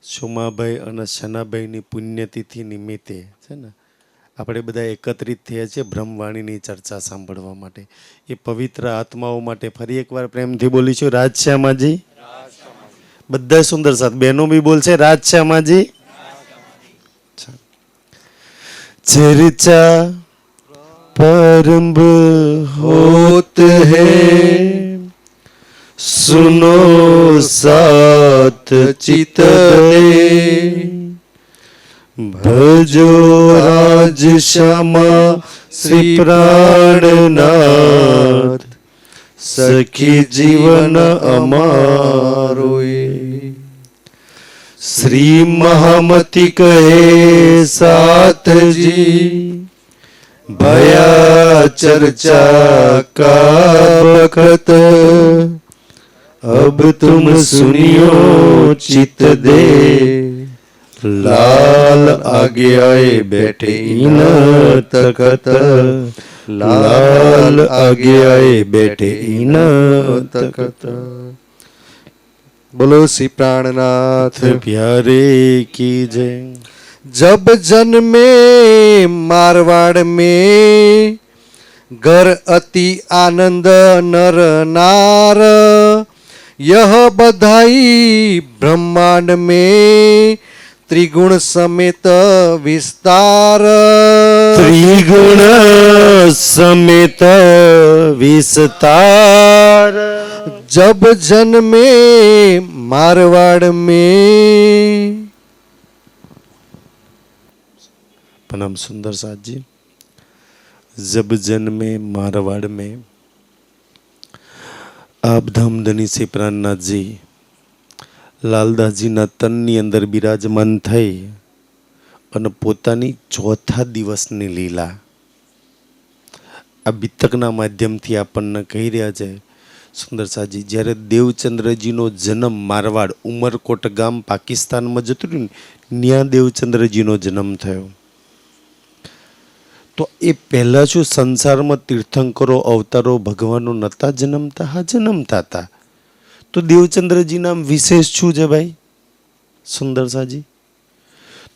સોમાભાઈ અને શનાભાઈની પુણ્યતિથિ નિમિત્તે છે ને આપણે બધા એકત્રિત થયા છીએ બ્રહ્મવાણીની ચર્ચા સાંભળવા માટે. એ પવિત્ર આત્માઓ માટે ફરી એકવાર પ્રેમથી બોલીશું રાજશ્યામાજી. બધા સુંદર સાથ બહેનો બી બોલશે રાજશ્યામાજી. चर्चा परम होत है सुनो साथ चित दे भजो राज श्यामा श्री प्राणनाथ सखी जीवन अमारो. श्री महामती कहे साथ जी भया चर्चा का बखत अब तुम सुनियो चित दे लाल आगे आए बैठे इन तकत लाल आगे आए बैठे इन तकत. बोलो श्री प्राणनाथ प्यारे की जय. जब जन्मे मारवाड़ में घर अति आनंद नर नार यह बधाई ब्रह्मांड में त्रिगुण समेत विस्तार. त्रिगुण समेत विस्तार. जब जन्मे मारवाड़ में. प्रणाम सुंदर साथ जी. जब जन्मे मारवाड़ में आप धामधनी से प्राणनाथ जी લાલદાસજીના તનની અંદર બિરાજમાન થઈ અને પોતાની ચોથા દિવસની લીલા આ બીતકના માધ્યમથી આપણને કહી રહ્યા છે. સુંદર સાજી, જ્યારે દેવચંદ્રજીનો જન્મ મારવાડ ઉમરકોટ ગામ પાકિસ્તાનમાં જતું રહ્યું ને ત્યાં દેવચંદ્રજીનો જન્મ થયો. તો એ પહેલાં શું સંસારમાં તીર્થંકરો અવતારો ભગવાનો નહોતા જન્મતા? હા, જન્મતા હતા. તો દેવચંદ્રજીના વિશેષ શું છે ભાઈ સુંદર સાજી?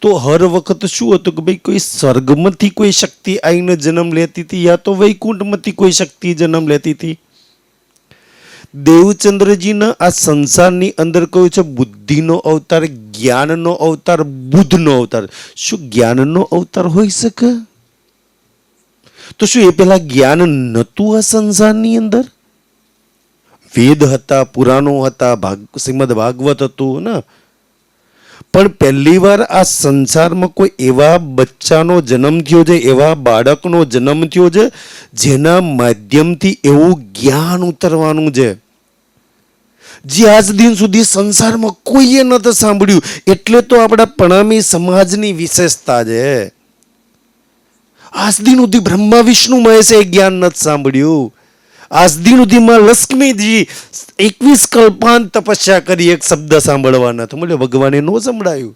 તો હર વખત શું હતું કે ભાઈ કોઈ સ્વર્ગમાંથી કોઈ શક્તિ આવીને જન્મ લેતી હતી યા તો વૈકુંઠમાંથી કોઈ શક્તિ જન્મ લેતી હતી. દેવચંદ્રજીના આ સંસારની અંદર કયું છે? બુદ્ધિનો અવતાર, જ્ઞાનનો અવતાર, બુદ્ધનો અવતાર. શું જ્ઞાનનો અવતાર હોઈ શકે? તો શું એ પેલા જ્ઞાન નહોતું આ સંસારની અંદર? વેદ હતા, પુરાણો હતા, શ્રીમદ ભાગવત હતું ને. પણ પહેલી વાર આ સંસારમાં કોઈ એવા બચ્ચાનો જન્મ થયો છે, એવા બાળકનો જન્મ થયો છે જેના માધ્યમથી એવું જ્ઞાન ઉતરવાનું છે જે આજ દિન સુધી સંસારમાં કોઈએ નથી સાંભળ્યું. એટલે તો આપણા પ્રણામી સમાજની વિશેષતા છે. આજ દિન સુધી બ્રહ્મા વિષ્ણુ મહેશે એ જ્ઞાન નથી સાંભળ્યું. આજ દિન સુધીમાં લક્ષ્મીજી 21 કલ્પાંત તપસ્યા કરી એક શબ્દ સાંભળવા નથી મળ્યો. ભગવાને નો સંભળાયું.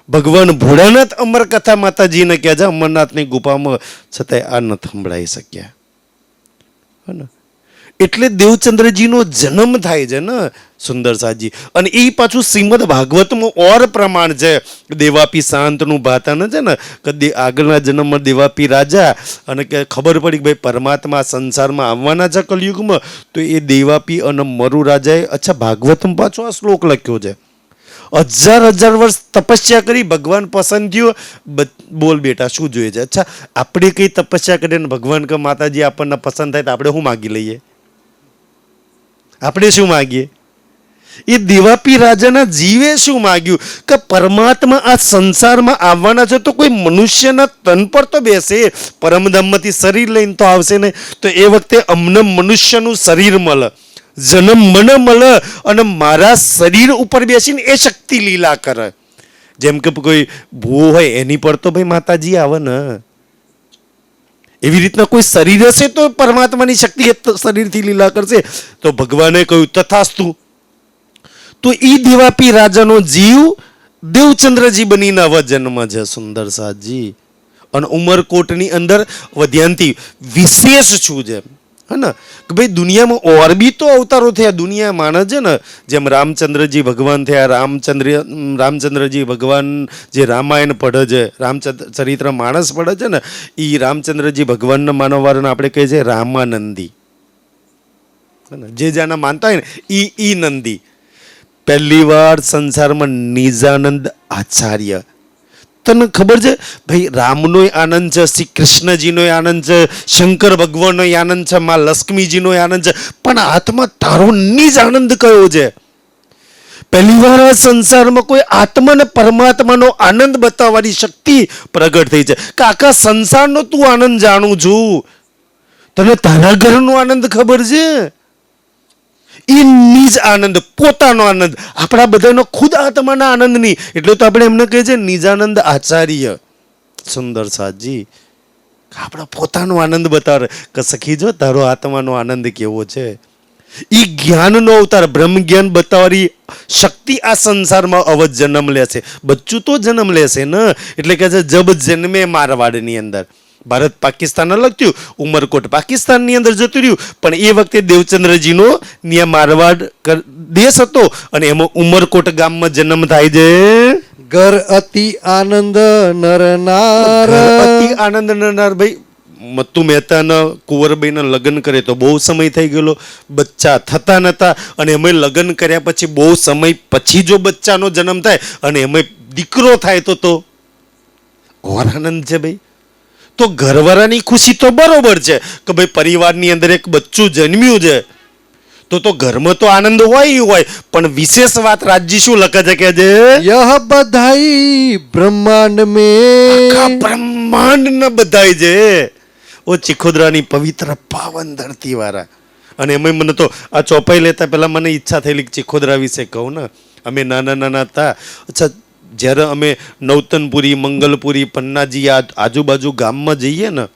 ભગવાન ભોળાનાથ અમર કથા માતાજીને કહે છે અમરનાથની ગુફામાં, છતાંય આ નથી સંભળાઈ શક્યા. એટલે દેવચંદ્રજીનો જન્મ થાય છે ને સુંદર સાજી. અને એ પાછું શ્રીમદ ભાગવતમાં ઓર પ્રમાણ છે. દેવાપી શાંતનું ભાતાન છે ને કે આગળના જન્મમાં દેવાપી રાજા અને કે ખબર પડી કે ભાઈ પરમાત્મા સંસારમાં આવવાના છે કલયુગમાં, તો એ દેવાપી અને મરુ રાજાએ અચ્છા ભાગવતમાં પાછો આ શ્લોક લખ્યો છે. 1000 વર્ષ તપસ્યા કરી, ભગવાન પસંદ થયો. બોલ બેટા શું જોઈએ છે? અચ્છા, આપણે કઈ તપસ્યા કરીને ભગવાન કે માતાજી આપણને પસંદ થાય તો આપણે શું માગી લઈએ? આપણે શું માગીએ? એ દેવાપી રાજાના જીવે શું માગ્યું કે પરમાત્મા આ સંસારમાં આવવાના છે તો કોઈ મનુષ્યના તન પર તો બેસે, પરમધામમાંથી શરીર લઈને તો આવશે ને. તો એ વખતે અમને મનુષ્યનું શરીર મળે, જન્મ મને મળે અને મારા શરીર ઉપર બેસીને એ શક્તિ લીલા કરે. જેમ કે કોઈ ભૂવો હોય એની પર તો ભાઈ માતાજી આવે ને. એવી રીતના કોઈ શરીર હશે તો પરમાત્માની શક્તિ શરીરથી લીલા કરશે. તો ભગવાને કહ્યું તથાસ્તુ. તો એ દેવાપી રાજાનો જીવ દેવચંદ્રજી બનીને હવે જન્મ છે સુંદર સાજી. અને ઉમરકોટની અંદર વધ્યાંતી વિશેષ શું છે હે ને કે ભાઈ દુનિયામાં ઓર બી તો અવતારો થયા. દુનિયા માણસ છે ને, જેમ રામચંદ્રજી ભગવાન થયા, રામચંદ્રજી ભગવાન જે રામાયણ પઢે છે, રામચરિત્ર માણસ પઢે છે ને, એ રામચંદ્રજી ભગવાનના માનવવાળાને આપણે કહીએ છીએ રામાનંદી. જે જાના માનતા હોય ને ઈ નંદી. પહેલી વાર સંસારમાં નિજાનંદ આચાર્ય. તને ખબર છે ભાઈ, રામનોય આનંદ છે, શ્રી કૃષ્ણજીનોય આનંદ છે, શંકર ભગવાનનો આનંદ છે, માં લક્ષ્મીજીનો આનંદ છે, પણ આત્મા તારો નિજ આનંદ કયો છે? પહેલી વાર આ સંસારમાં કોઈ આત્મા ને પરમાત્માનો આનંદ બતાવવાની શક્તિ પ્રગટ થઈ છે કે આખા સંસારનો તું આનંદ જાણું છું. તને તારા ઘરનો આનંદ ખબર છે? એ નિજ આનંદ, પોતાનો આનંદ, આપણા બધાનો ખુદ આત્માના આનંદ નહીં. એટલે તો આપણે એમને કહીએ છીએ નિજાનંદ આચાર્ય. સુંદર સાજી આપણા પોતાનો આનંદ બતાવે કે સખી જો તારો આત્માનો આનંદ કેવો છે. એ જ્ઞાનનો અવતાર, બ્રહ્મ જ્ઞાન બતાવવાની શક્તિ આ સંસારમાં અવધ જન્મ લેશે. બચ્ચું તો જન્મ લેશે ને, એટલે કે છે જબ જન્મે મારવાડની અંદર. ભારત પાકિસ્તાન અલગ થયું, ઉમરકોટ પાકિસ્તાનની અંદર જતું રહ્યું, પણ એ વખતે દેવચંદ્રજીનો ત્યાં મારવાડ દેશ હતો અને એમાં ઉમરકોટ ગામમાં જન્મ થાય છે. ઘર અતિ આનંદ નરનાર. અતિ આનંદ નરનાર. ભાઈ મત્તુ મહેતાના કુંવરબાઈના લગ્ન કરે તો બહુ સમય થઈ ગયેલો, બચ્ચા થતા નતા, અને એમાં લગ્ન કર્યા પછી બહુ સમય પછી જો બચ્ચાનો જન્મ થાય અને એમાં દીકરો થાય તો ઓર આનંદ છે ભાઈ. તો ઘરવાળાની ખુશી તો બરોબર છે કે ભાઈ પરિવારની અંદર એક બચ્ચું જન્મ્યું છે, તો ઘરમાં તો આનંદ હોય, પણ વિશેષ વાત રાજજી શું લખે છે કે છે યહ બધાઈ બ્રહ્માંડ મેં. આખા બ્રહ્માંડ ને બધાય છે. ઓ ચિખોદરાની પવિત્ર પાવન ધરતી વાળા. અને એમાં મને તો આ ચોપાઈ લેતા પહેલા મને ઈચ્છા થયેલી ચિખોદરા વિશે કહું ને. અમે નાના હતા, અચ્છા જ્યારે અમે નવતનપુરી, મંગલપુરી, પન્નાજી આજુબાજુ ગામમાં જઈએ ને,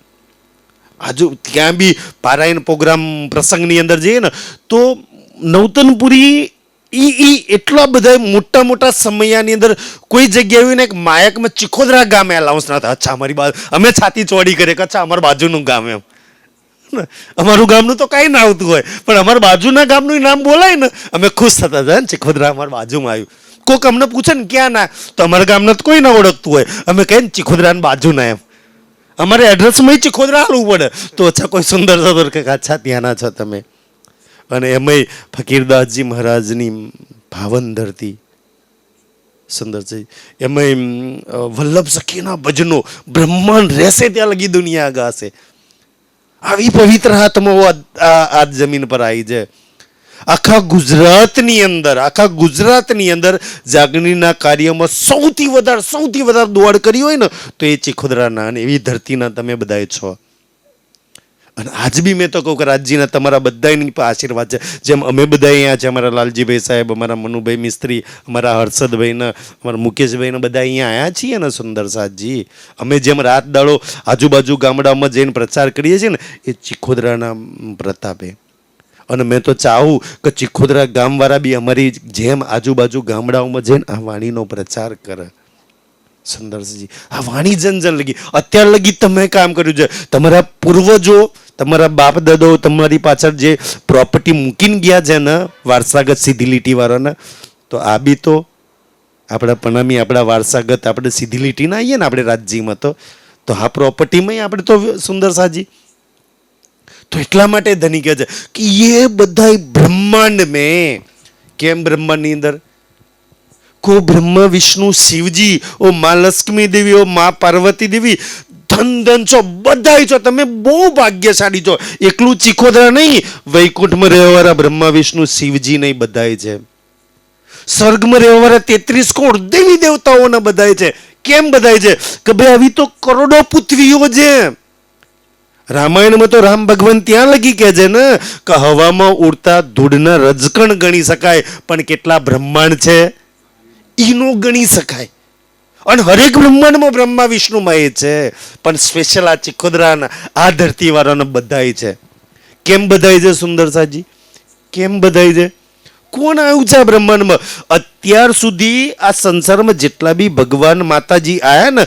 ત્યાં બી પારાયણ પ્રોગ્રામ પ્રસંગની અંદર જઈએ ને, તો નવતનપુરી ઈ એટલા બધા મોટા સમયની અંદર કોઈ જગ્યાએ આવીને એક માયકમાં ચિખોદરા ગામે અલાઉન્સ ના થાય. અચ્છા અમારી બાજુ, અમે છાતી ચોડી કરીએ કે અચ્છા અમારા બાજુનું ગામ, એમ. અમારું ગામનું તો કાંઈ ના આવતું હોય, પણ અમારા બાજુના ગામનું નામ બોલાય ને અમે ખુશ થતા હતા. ચિખોદરા અમારા બાજુમાં આવ્યું. કોઈક અમને પૂછે ને ક્યાં ના, તો અમારા ગામના તો કોઈ ના ઓળખતું હોય, અમે કહીએ ને ચિખોદરાની બાજુના, એમ. અમારે એડ્રેસમાં ચિખોદરા હાલવું પડે તો અચ્છા કોઈ સુંદર સદર કે અચ્છા ત્યાંના છો તમે. અને એમાંય ફકીરદાસજી મહારાજની ભાવન ધરતી સુંદર છે. એમાંય વલ્લભ સખીના ભજનો, બ્રહ્માંડ રહેશે ત્યાં લગી દુનિયા ગાશે. આવી પવિત્ર આત્માઓ આ જમીન પર આવી છે. આખા ગુજરાતની અંદર જાગણીના કાર્યમાં સૌથી વધારે દોડ કરી હોય ને તો એ ચિખોદરાના, અને એવી ધરતીના તમે બધા છો. અને આજ બી મેં તો કહું કે રાજજીના તમારા બધાની આશીર્વાદ છે. જેમ અમે બધા અહીંયા છે, અમારા લાલજીભાઈ સાહેબ, અમારા મનુભાઈ મિસ્ત્રી, અમારા હર્ષદભાઈના, અમારા મુકેશભાઈને બધા અહીંયા આવ્યા છીએ ને સુંદર સાજી. અમે જેમ રાત દાડો આજુબાજુ ગામડામાં જઈને પ્રચાર કરીએ છીએ ને, એ ચિખોદરાના પ્રતાપે. અને મેં તો ચાહું કે ચિખોદરા ગામવાળા બી અમારી જેમ આજુબાજુ ગામડાઓમાં જઈને આ વાણીનો પ્રચાર કરે. સુંદરજી આ વાણી જન લગી અત્યાર લગી તમે કામ કર્યું છે. તમારા પૂર્વજો, તમારા બાપ દાદાઓ તમારી પાછળ જે પ્રોપર્ટી મૂકીને ગયા છે ને, વારસાગત સીધી લીટી વાળાને, તો આ બી તો આપણા પનામી, આપણા વારસાગત, આપણે સીધી લીટી ના આવીએ ને આપણે રાજ્યમાં, તો આ પ્રોપર્ટીમાં આપણે તો સુંદર સાજી. તો એટલા માટે ધની કહે છે કે ये બધા બ્રહ્માંડ में. કેમ બ્રહ્માંડની અંદર? કો બ્રહ્મા વિષ્ણુ શિવજી, ઓ માં લક્ષ્મી દેવી, ઓ માં પાર્વતી દેવી, ધન છો, બધાય છો. તમે બહુ ભાગ્યશાળી છો. એકલું ચિખોદરા નહીં, વૈકુંઠમાં રહેવાવાળા બ્રહ્મા વિષ્ણુ શિવજી નહીં, બધાય છે. સ્વર્ગમાં રહેવાવાળા 33 કરોડ દેવી દેવતાઓના બધાય છે. કેમ બધાય છે? કે ભાઈ આવી તો કરોડો પૃથ્વીઓ છે. રામાયણમાં તો રામ ભગવાન ત્યાં લગી કહે છે ને કે હવામાં ઉડતા ધૂળના રજકણ ગણી શકાય, પણ કેટલા બ્રહ્માંડ છે ઈનો ગણી શકાય. અને હરેક બ્રહ્માંડમાં બ્રહ્મા વિષ્ણુમાં એ છે, પણ સ્પેશિયલ આ ચિખોદરાના આ ધરતી વાળાને બધાય છે. કેમ બધાય છે સુંદર સાજી? કેમ બધાય છે? કોણ આવ્યું છે આ બ્રહ્માંડમાં? અત્યાર સુધી આ સંસારમાં જેટલા બી ભગવાન માતાજી આયા ને,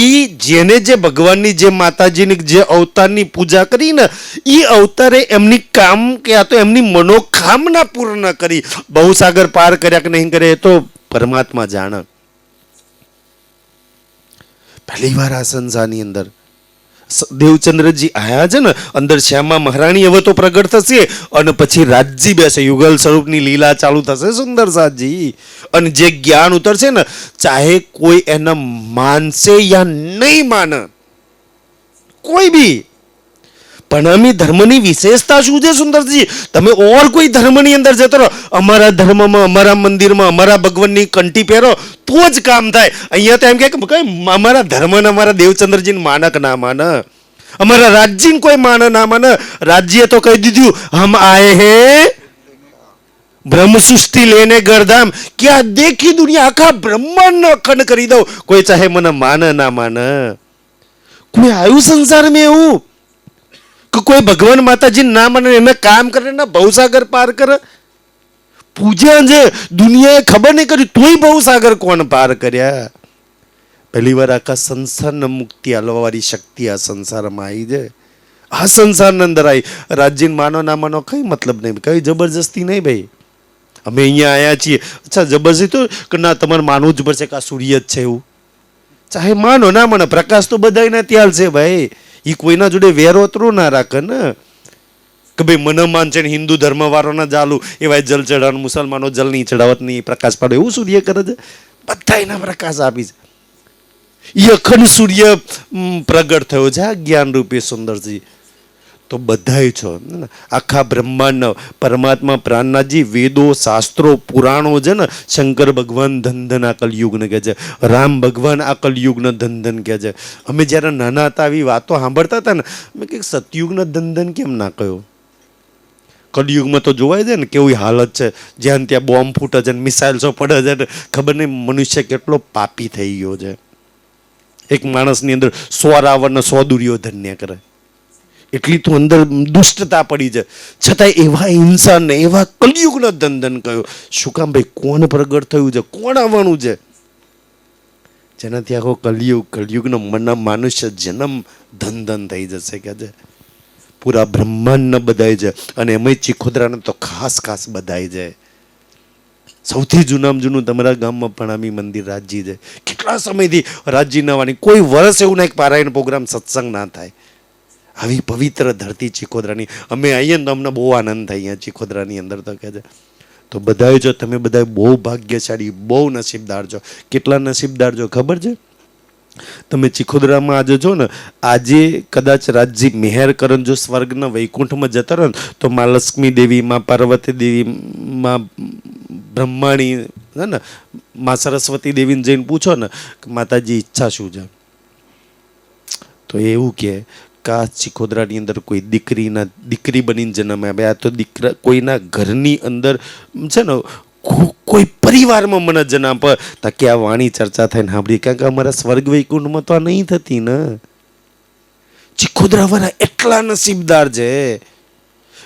ઈ જેને જે ભગવાનની જે માતાજીની જે અવતારની પૂજા કરી ને, ઈ અવતારે એમની કામ કે આ તો એમની મનોકામના પૂર્ણ કરી. ભવસાગર પાર કર્યા કે નહીં કરે એ તો પરમાત્મા જાણે. પહેલી વાર આ સંસારની અંદર દેવચંદ્રજી આયા છે ને, અંદર શ્યામા મહારાણી હવે તો પ્રગટ થશે અને પછી રાજજી બેસે, યુગલ સ્વરૂપની લીલા ચાલુ થશે સુંદર સાજી. અને જે જ્ઞાન ઉતરશે ને, ચાહે કોઈ એને માનશે યા નહીં માને, કોઈ બી, પણ અમે ધર્મની વિશેષતા શું છે સુંદરજી? તમે ઓર કોઈ ધર્મની અંદર જતો રહો, અમારા ધર્મમાં, અમારા મંદિરમાં, અમારા ભગવાનની કંઠી પહેરો તો જ કામ થાય. અહીંયા તો એમ કે અમારા ધર્મને, અમારા દેવચંદ્રજીને માનક ના માને, અમારા રાજ્યને કોઈ માને ના માને. રાજ્ય તો કહી દીધું, હમ આએ હે બ્રહ્મ સૃષ્ટિ લેને ગરધામ, કે આ દેખી દુનિયા આખા બ્રહ્માંડ અખંડ કરી દઉં, કોઈ ચાહે મને માને ના માને. કોઈ આવ્યું સંસારમાં એવું કે કોઈ ભગવાન માતાજી ના મને એને કામ કરે ને ભવસાગર પાર કરે? પૂજા છે દુનિયાએ ખબર નહીં કરી તોય ભવસાગર કોણ પાર કર્યા? પહેલી વાર આખા સંસારને મુક્તિ આલવાવાળી શક્તિ આ સંસારમાં આવી છે. આ સંસારની અંદર આવી. રાજ્યને માનો ના માનો કઈ મતલબ નહીં, કઈ જબરજસ્તી નહીં ભાઈ. અમે અહીંયા આવ્યા છીએ, અચ્છા જબરજસ્તી તો કે ના તમારે માનવું જ પડશે કે આ સૂર્ય જ છે એવું? ચાહે માનો ના માનો, પ્રકાશ તો બધાને ત્યાલ છે ભાઈ. એ કોઈના જોડે વેરોતરો ના રાખે ને કે ભાઈ મને માનશે ને હિન્દુ ધર્મ વાળાના ચાલુ એવા જલ ચડાવવાનું, મુસલમાનો જલ નહીં ચડાવત નહીં, પ્રકાશ પાડો, એવું સૂર્ય કરે છે? બધા એના પ્રકાશ આપી છે. એ અખંડ સૂર્ય પ્રગટ થયો છે આ જ્ઞાન રૂપે સુંદરજી. તો બધાય છો આખા બ્રહ્માંડ પરમાત્મા પ્રાણનાથજી વેદો શાસ્ત્રો પુરાણો છે ને, શંકર ભગવાન ધન ધન આ કલયુગને કહે છે, રામ ભગવાન આ કલયુગને ધન ધન કહે છે. અમે જ્યારે નાના હતા આવી વાતો સાંભળતા હતા ને, મેં કંઈક સતયુગને ધન ધન કેમ ના કહ્યું? કલયુગમાં તો જોવાય છે ને કેવી હાલત છે, જ્યાં ત્યાં બોમ્બ ફૂટે છે, મિસાઇલ્સો પડે છે, ખબર નહીં મનુષ્ય કેટલો પાપી થઈ ગયો છે. એક માણસની અંદર 100 રાવણ 100 દુર્યોધન્ય કરે, એટલી તો અંદર દુષ્ટતા પડી છે. છતાં એવા ઇન્સાનને એવા કલયુગનો ધંધન કહ્યો. શું કામ ભાઈ? કોણ પ્રગટ થયું છે? કોણ આવવાનું છે? જેનાથી આખો કલયુગનો મનુષ્ય જન્મ ધંધન થઈ જશે કે છે. પૂરા બ્રહ્માંડ બધાય છે અને એમાં ચીખોદરાને તો ખાસ ખાસ બધાય છે. સૌથી જૂનામાં જૂનું તમારા ગામમાં પ્રણામી મંદિર રાજજી છે. કેટલા સમયથી રાજજી નવાની કોઈ વર્ષ એવું ના એક પારાયણ પ્રોગ્રામ સત્સંગ ના થાય. આવી પવિત્ર ધરતી ચીખોદરાની અમે આવીએ ને તો અમને બહુ આનંદ થાય અહીંયા ચીખોદરાની અંદર તો કહે છે. તો બધાએ જો તમે બધા બહુ ભાગ્યશાળી, બહુ નસીબદાર છો. કેટલા નસીબદાર છો ખબર છે? તમે ચીખોદરામાં આજે જો ને, આજે કદાચ રાજજી મેહર કરન જો સ્વર્ગના વૈકુંઠમાં જતા રહો ને, તો માં લક્ષ્મી દેવી, માં પાર્વતી દેવી, માં બ્રહ્માણી છે ને, માં સરસ્વતી દેવીને જઈને પૂછો ને કે માતાજી ઈચ્છા શું છે, તો એવું કે આ ચીખોદરાની અંદર કોઈ દીકરી બનીને જન્મ આવે. આ તો દીકરા કોઈના ઘરની અંદર છે ને, કોઈ પરિવારમાં મને જન્મ પર કે આ વાણી ચર્ચા થઈને સાંભળી, કારણ કે અમારા સ્વર્ગ વૈકુંઠમાં તો આ નહીં થતી ને. ચીખોદરા વાળા એટલા નસીબદાર છે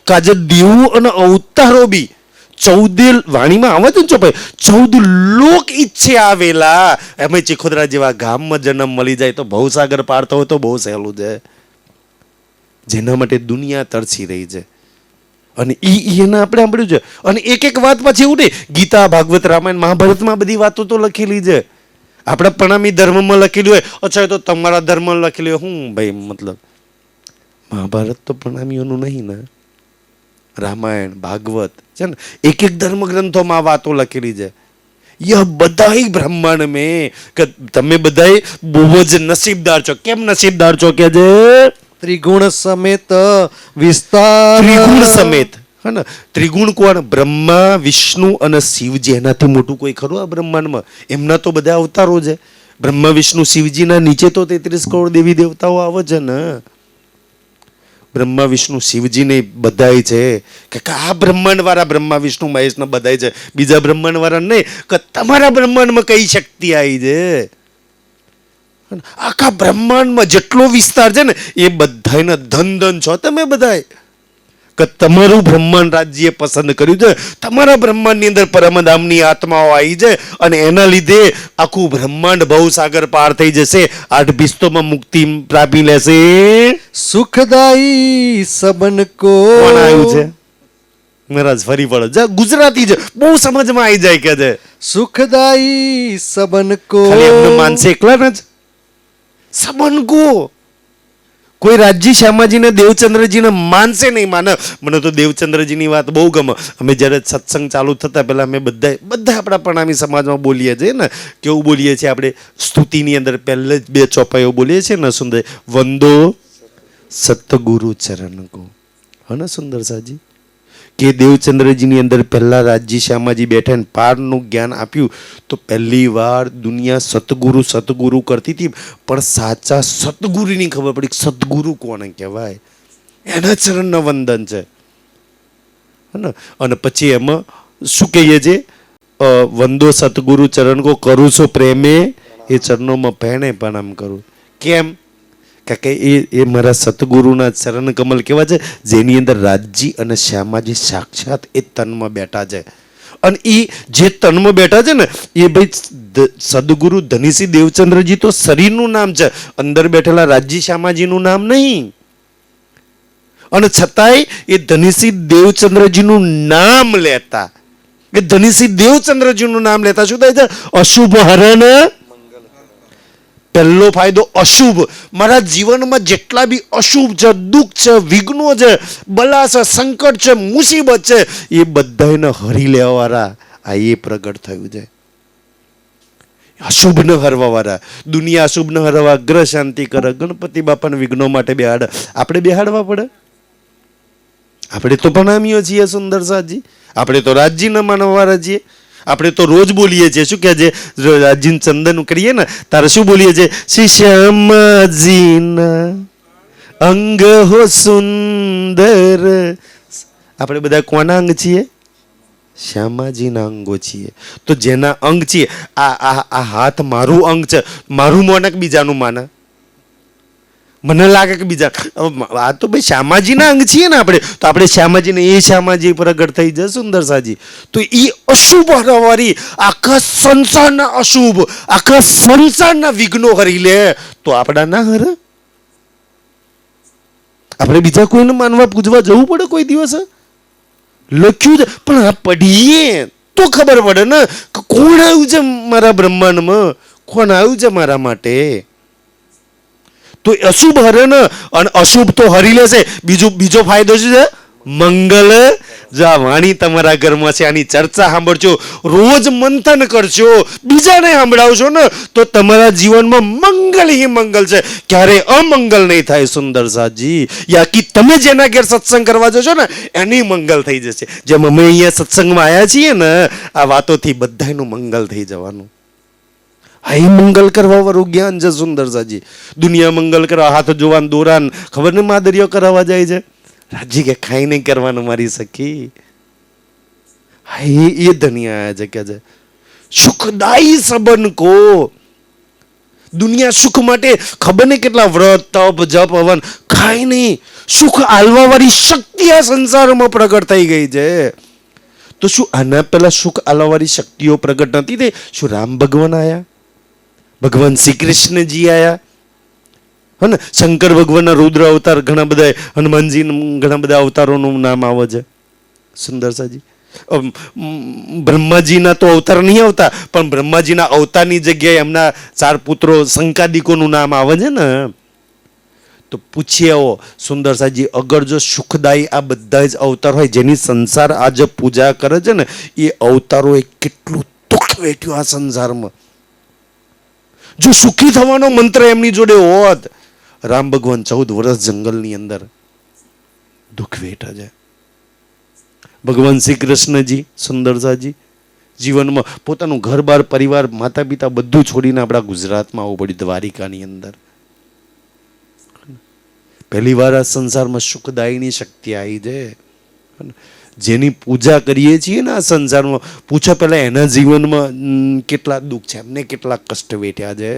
કે આજે દેવો અને અવતારો બી 14 વાણીમાં આવે છે ને ચોપાઈ, 14 લોક ઈચ્છે આવેલા. એમાં ચીખોદરા જેવા ગામમાં જન્મ મળી જાય તો ભવસાગર પારતો હોય તો બહુ સહેલું છે. જેના માટે દુનિયા તરસી રહી છે અને એના આપણે સાંભળ્યું છે. અને એક એક વાત પછી એવું નહીં, ગીતા, ભાગવત, રામાયણ, મહાભારતમાં બધી વાતો તો લખેલી છે. આપણા પ્રણામી ધર્મમાં લખેલી હોય, અચ્છા તો તમારા ધર્મમાં લખેલી હોય, હું ભાઈ મતલબ મહાભારત તો પ્રણામીઓનું નહીં ને, રામાયણ, ભાગવત છે ને, એક એક ધર્મ ગ્રંથોમાં વાતો લખેલી છે. યહ બધાય બ્રહ્માંડ મેં કે તમે બધાય બહુ જ નસીબદાર છો. કેમ નસીબદાર છો કે છે? ત્રિગુણ સમેત વિસ્તાર. ત્રિગુણ સમેત, હે ને? ત્રિગુણ કોણ? બ્રહ્મા, વિષ્ણુ અને શિવજી. એનાથી મોટું કોઈ ખરું આ બ્રહ્માંડમાં? એમના તો બધા અવતારો છે. બ્રહ્મા, વિષ્ણુ, શિવજીના નીચે તો 33 કરોડ દેવી દેવતાઓ આવે છે ને. બ્રહ્મા, વિષ્ણુ, શિવજીને બધાય છે કે આ બ્રહ્માંડ વાળા બ્રહ્મા, વિષ્ણુ, મહેશને બધાય છે. બીજા બ્રહ્માંડ વાળા નહીં કે તમારા બ્રહ્માંડમાં કઈ શક્તિ આવી છે. આખા બ્રહ્માંડમાં જેટલો વિસ્તાર છે ને, એ બધાને ધન ધન છો તમે બધાય. કે તમારું બ્રહ્માંડ રાજ્ય પસંદ કર્યું છે, તમારા બ્રહ્માંડની અંદર પરમધામની આત્માઓ આવી જાય અને એના લીધે આખું બ્રહ્માંડ ભવસાગર પાર થઈ જશે, 8 ભિસ્તોમાં મુક્તિ પ્રાપી લેશે. સુખદાઈ સબન કો. કોણ આવ્યું છે? મહારાજ ફરી પડે છે, ગુજરાતી છે, બહુ સમજમાં આવી જાય કે છે. સુખદાઈ સબન કો. ખાલી એમને માનસે એકલા ને જ સબન કો. કોઈ રાજજી શ્યામાજીને દેવચંદ્રજીને માનશે નહીં માને. મને તો દેવચંદ્રજીની વાત બહુ ગમે. અમે જ્યારે સત્સંગ ચાલુ થતા પહેલા અમે બધા આપણા પ્રણામી સમાજમાં બોલીએ છીએ ને, કેવું બોલીએ છીએ આપણે? સ્તુતિની અંદર પહેલે જ 2 ચોપાઈઓ બોલીએ છીએ ને, સુંદર વંદો સતગુરુ ચરણ કો. હા ને સુંદર સાજી, કે દેવચંદ્રજીની અંદર પહેલા રાજજી શ્યામાજી બેઠા ને પારનું જ્ઞાન આપ્યું તો પહેલી વાર દુનિયા સતગુરુ કરતી હતી, પણ સાચા સતગુરુની ખબર પડી સતગુરુ કોને કહેવાય, એના ચરણના વંદન છે. અને પછી એમાં શું કહીએ છીએ? વંદો સતગુરુ ચરણ કો, કરું છું પ્રેમે એ ચરણોમાં પહેણે પ્રણામ કરું. કેમ? કારણ કે એ મારા સતગુરુના ચરણ કમલ કેવા છે, જેની અંદર રાજજી અને શ્યામાજી સાક્ષાત એ તનમાં બેઠા છે. અને એ જે તનમાં બેઠા છે ને એ ભાઈ સદગુરુ ધનીસિંહ દેવચંદ્રજી તો શરીરનું નામ છે, અંદર બેઠેલા રાજજી શ્યામાજીનું નામ નહીં. અને છતાંય એ ધનીસિંહ દેવચંદ્રજીનું નામ લેતા, કે ધનીસિંહ દેવચંદ્રજીનું નામ લેતા શું થાય છે? અશુભ હરણ. પહેલો ફાયદો અશુભ. મારા જીવનમાં જેટલા બી અશુભ છે, દુઃખ છે, વિઘ્નો છે, બલા છે, સંકટ છે, મુસીબત છે, એ બધાને હરી લેવાવાળા આ એ પ્રગટ થયું છે. અશુભ ન હરવા વાળા. દુનિયા અશુભ ન હરવા ગ્રહ શાંતિ કરે, ગણપતિ બાપાને વિઘ્નો માટે બેહાડે. આપણે બેહાડવા પડે? આપણે તો પ્રણામીઓ છીએ સુંદર સાજી, આપણે તો રાજજી ન માનવાવાળા છીએ. આપણે તો રોજ બોલીએ છીએ, શું કહે છે? રાજજી ચંદન કરીએ ને તારે શું બોલીએ છીએ? શ્રી શ્યામજીના અંગ હો સુંદર. આપણે બધા કોના અંગ છીએ? શ્યામાજીના અંગો છીએ. તો જેના અંગ છીએ, આ હાથ મારું અંગ છે, મારું મોનક બીજાનું માને? મને લાગે કે બીજા આ તો ભાઈ શ્યામાજીના અંગ છીએ ને આપણે, તો આપણે શ્યામાજીને એ શ્યામાજી પ્રગટ થઈ જાય સુંદર સાજી. તો એ અશુભ હરવારી આખા સંસારના અશુભ, આખા સંસારના વિઘ્નો હરી લે તો આપણા ના હરે? આપણે બીજા કોઈને માનવા પૂજવા જવું પડે કોઈ દિવસે? લખ્યું છે પણ આ પઢીએ તો ખબર પડે ને કે કોણ આવ્યું છે મારા બ્રહ્માંડમાં, કોણ આવ્યું છે મારા માટે. તો અશુભ હરે ને, અને અશુભ તો હરી લેશે. બીજો ફાયદો શું છે? મંગલ. જા વાણી તમારા ઘરમાં છે, આની ચર્ચા સાંભળજો, રોજ મંથન કરજો, બીજાને સાંભળાવશો ને તો તમારા જીવનમાં મંગલ હિ મંગલ છે, ક્યારે અમંગલ નહીં થાય સુંદર સાજી. યાકી તમે જેના ઘેર સત્સંગ કરવા જશો ને એની મંગલ થઈ જશે. જેમ અમે અહીંયા સત્સંગમાં આવ્યા છીએ ને, આ વાતોથી બધાનું મંગલ થઈ જવાનું. આ મંગલ કરવા વાળું જ્ઞાન છે સુંદર સાજી. દુનિયા મંગલ કરવા હાથ જોવાન દોરાન ખબર ને માદરીઓ કરાવવા જાય છે. રાજી કે ખાઈ નહીં કરવાનું મારી સખી. હા એ ધનિયા આયા છે કે છે સુખદાયી સબન કો. દુનિયા સુખ માટે ખબર નહીં કેટલા વ્રત તપ જપ હવન, ખાઈ નહીં. સુખ આલવા વાળી શક્તિ આ સંસારમાં પ્રગટ થઈ ગઈ છે. તો શું આના પહેલા સુખ આલવા વાળી શક્તિઓ પ્રગટ નથી થઈ? શું રામ ભગવાન આયા? ભગવાન શ્રી કૃષ્ણજી આયા? હે ને શંકર ભગવાનના રુદ્ર અવતાર ઘણા બધા, હનુમાનજી ઘણા બધા અવતારોનું નામ આવે છે સુંદર સાજી. બ્રહ્માજીના તો અવતાર નહીં આવતા, પણ બ્રહ્માજીના અવતારની જગ્યાએ એમના 4 પુત્રો શંકાદિકોનું નામ આવે છે ને. તો પૂછીએ આવો સુંદર સાજી, અગર જો સુખદાયી આ બધા જ અવતાર હોય જેની સંસાર આજે પૂજા કરે છે ને, એ અવતારોએ કેટલું દુઃખ વેઠ્યું આ સંસારમાં. જો સુખી થવાનો મંત્ર એમની જોડે હોત, રામ ભગવાન 14 વર્ષ જંગલની અંદર દુઃખ વેઠા છે. ભગવાન શ્રી કૃષ્ણજી સુંદરસાજી જીવનમાં પોતાનું ઘર બાર પરિવાર માતા પિતા બધું છોડીને આપણા ગુજરાતમાં આવવું પડ્યું, દ્વારિકાની અંદર. પહેલી વાર આ સંસારમાં સુખદાયીની શક્તિ આવી છે. જેની પૂજા કરીએ છીએ ને આ સંસારમાં, પૂછો પહેલા એના જીવનમાં કેટલા દુઃખ છે, એમને કેટલા કષ્ટ વેઠ્યા છે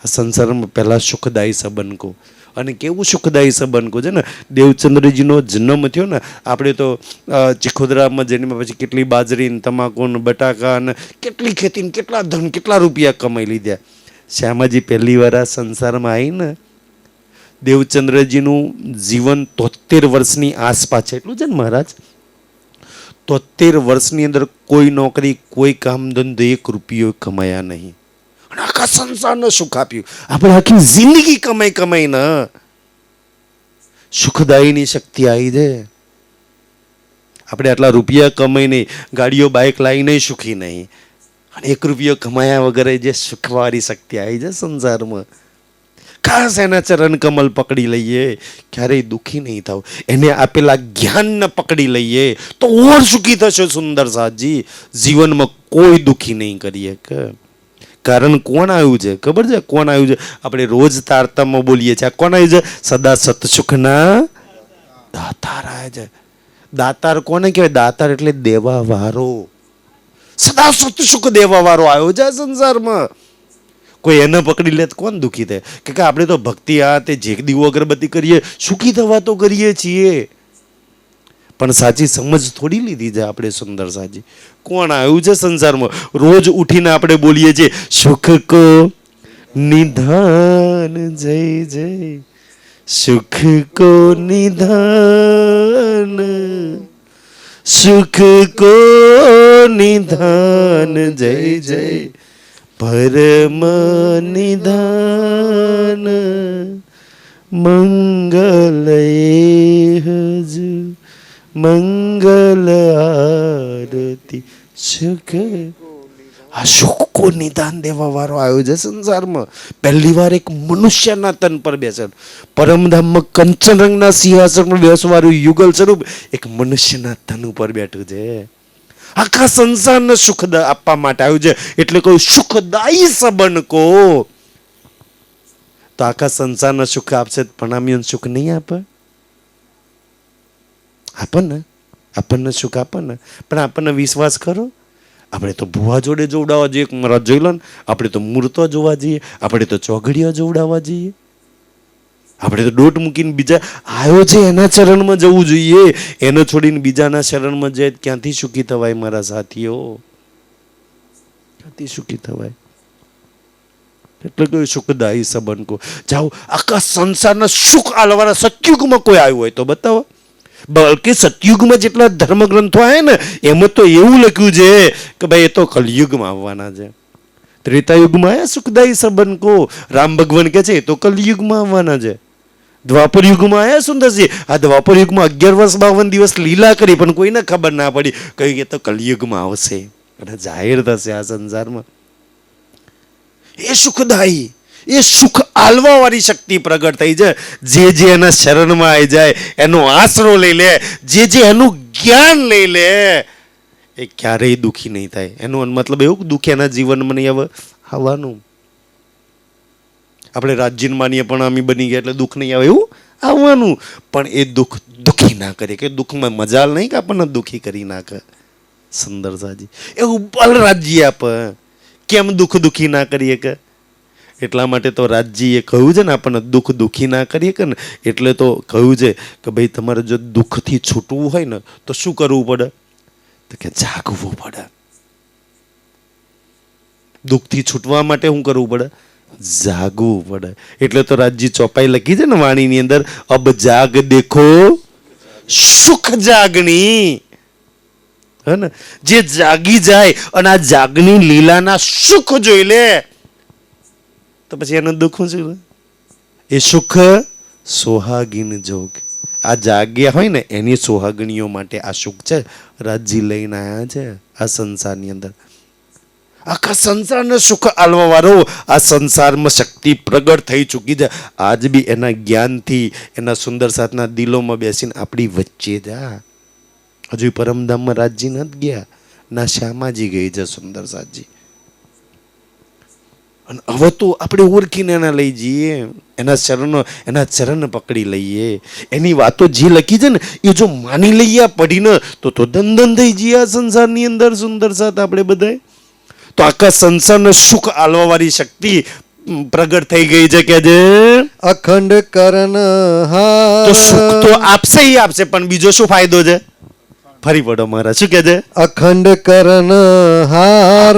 આ સંસારમાં. પહેલા સુખદાયી સંબંધ કો, અને કેવું સુખદાયી સંબંધ છે ને. દેવચંદ્રજીનો જન્મ થયો ને, આપણે તો ચિખોદરામાં જન્મ પછી કેટલી બાજરી ને તમાકુ ને બટાકા ને કેટલી ખેતી ને કેટલા ધન કેટલા રૂપિયા કમાઈ લીધા. શ્યામાજી પહેલી વાર આ સંસારમાં આવીને દેવચંદ્રજીનું જીવન 73 વર્ષની આસપાસ છે એટલું છે ને મહારાજ. 73 વર્ષની અંદર કોઈ નોકરી કોઈ કામ ધંધો 1 રૂપિયો કમાયા નહીં અને આખા સંસારને સુખ આપ્યું. આપણે આખી જિંદગી કમાઈને સુખદાયીની શક્તિ આવી જાય. આપણે આટલા રૂપિયા કમાઈને ગાડીઓ બાઇક લાવીને સુખી નહીં અને 1 રૂપિયો કમાયા વગર જે સુખવાળી શક્તિ આવી જાય સંસારમાં. ખાસ એના ચરણ કમલ પકડી લઈએ, ક્યારેય દુઃખી નહીં થાવ. એને આપેલા જ્ઞાનને પકડી લઈએ તો ઓર સુખી થશે સુંદર સાજી. જીવનમાં કોઈ દુઃખી નહીં કરીએ કે. કારણ કોણ આવ્યું છે ખબર છે? કોણ આવ્યું છે? આપણે રોજ તારતમમાં બોલીએ છીએ. કોણ આવ્યું છે? સદા સતસુખના દાતાર આવ્યા છે. દાતાર કોને કહેવાય? દાતાર એટલે દેવા વાળો. સદા સતસુખ દેવા વાળો આવ્યો છે સંસારમાં. કોઈ એને પકડી લે તો કોણ દુઃખી થાય? કે આપણે તો ભક્તિ આ તે જે દીવો અગરબત્તી કરીએ સુખી થવા તો કરીએ છીએ, પણ સાચી સમજ થોડી લીધી છે આપણે સુંદર સાજી. કોણ આવ્યું છે સંસારમાં? રોજ ઉઠીને આપણે બોલીએ છીએ સુખ કો નિધાન જય જય, સુખ કો નિધાન, સુખ કો નિધાન જય જય, પરમ નિધાન મંગલ હજ મંગલ આરતી સુખ. આ સુખ કો નિદાન દેવા વાળો આવ્યો છે સંસારમાં. પહેલી વાર એક મનુષ્યના તન પર બેસે. પરમધામમાં કંચન રંગના સિંહાસન પર બેસવાળું યુગલ સ્વરૂપ એક મનુષ્યના તન ઉપર બેઠું છે. આખા સંસારને સુખ આપવા માટે આવ્યું છે. એટલે કોઈ સુખદાયી સંબંધ કો તો આખા સંસારને સુખ આપશે, પ્રણામીઓને સુખ નહીં આપે? આપણને સુખ આપે ને, પણ આપણને વિશ્વાસ કરો. આપણે તો ભુવા જોડે જોવડાવવા જઈએ, મહારાજ જોઈ લો ને. આપણે તો મૂર્તો જોવા જઈએ, આપણે તો ચોઘડીઓ જોવડાવવા જઈએ, આપણે તો દોટ મૂકીને બીજા આવ્યો છે એના ચરણમાં જવું જોઈએ. એને છોડીને બીજાના ચરણમાં જાય ક્યાંથી સુખી થવાય મારા સાથીઓ? ક્યાંથી સુખી થવાય? એટલે કોઈ સુખદાયી સંબંધ કો જાઓ. આખા સંસારના સુખ આલવાના સતયુગમાં કોઈ આવ્યું હોય તો બતાવો. બલકે સતયુગમાં જેટલા ધર્મગ્રંથો આવ્યા ને એમાં તો એવું લખ્યું છે કે ભાઈ એ તો કલયુગમાં આવવાના છે. ત્રેતાયુગમાં આવ્યા સુખદાયી સંબંધ કો. રામ ભગવાન કે છે એ તો કલયુગમાં આવવાના છે. દ્વાપર યુગમાં આવ્યા સુંદરજી. આ દ્વાપર યુગમાં 11 વર્ષ 52 દિવસ લીલા કરી પણ કોઈને ખબર ના પડી. કહ્યું કે તો કલયુગમાં આવશે અને જાહેર થશે આ સંસારમાં. એ સુખદાયી, એ સુખ આલવા વાળી શક્તિ પ્રગટ થઈ છે. જે એના શરણમાં આવી જાય, એનો આશરો લઈ લે, જે એનું જ્ઞાન લઈ લે, એ ક્યારેય દુઃખી નહીં થાય. એનો મતલબ એવું દુઃખ એના જીવનમાં નહીં આવે આવવાનું. આપણે રાજ્ય માનીએ પણ અમે બની ગયા એટલે દુઃખ નહીં આવે એવું આવવાનું. પણ એ દુઃખ દુઃખી ના કરે, કે દુઃખમાં મજાલ નહીં કે આપણને દુઃખી કરી નાખે. સુંદર સાજી એવું બળ રાજ્ય આપે. કેમ દુઃખી ના કરીએ કે? એટલા માટે તો રાજજીએ કહ્યું છે ને આપણને દુઃખ દુઃખી ના કરીએ કે ને, એટલે તો કહ્યું છે કે ભાઈ તમારે જો દુઃખથી છૂટવું હોય ને તો શું કરવું પડે? તો કે જાગવું પડે. દુઃખથી છૂટવા માટે શું કરવું પડે? જાગવું પડે. એટલે તો રાજજી ચોપાઈ લખી છે ને વાણીની અંદર, અબ જાગ દેખો સુખ જાગણી. હે ને? જે જાગી જાય અને આ જાગની લીલાના સુખ જોઈ લે તો પછી એનું દુઃખ શું? એ સુખ સોહાગીન જોગ. આ જાગ્યા હોય ને એની સોહાગણીઓ માટે આ સુખ છે રાજજી લઈને આવ્યા છે આ સંસારની અંદર. આખા સંસારને સુખ આલવા વાળો આ સંસારમાં શક્તિ પ્રગટ થઈ ચૂકી છે. આજ બી એના જ્ઞાનથી એના સુંદર સાથના દિલોમાં બેસીને આપણી વચ્ચે જા. હજુ પરમધામમાં રાજજી નથી ગયા, ના શ્યામાજી ગઈ છે સુંદર સાજી. અને હવે તો આપણે ઓળખીને એના લઈ જઈએ, એના ચરણ પકડી લઈએ. એની વાતો જે લખી છે ને એ જો માની લઈએ પઢીને તો દંદન થઈ જઈએ આ સંસારની અંદર સુંદર સાથ આપણે બધાય. તો આખા સંસારને સુખ આલવા વાળી શક્તિ પ્રગટ થઈ ગઈ છે કે જે અખંડ કરન તો સુખ તો હાર આપશે ઈ આપશે, પણ બીજો શું ફાયદો છે? ફરી પડો મારા, શું કે છે? અખંડ કરન હાર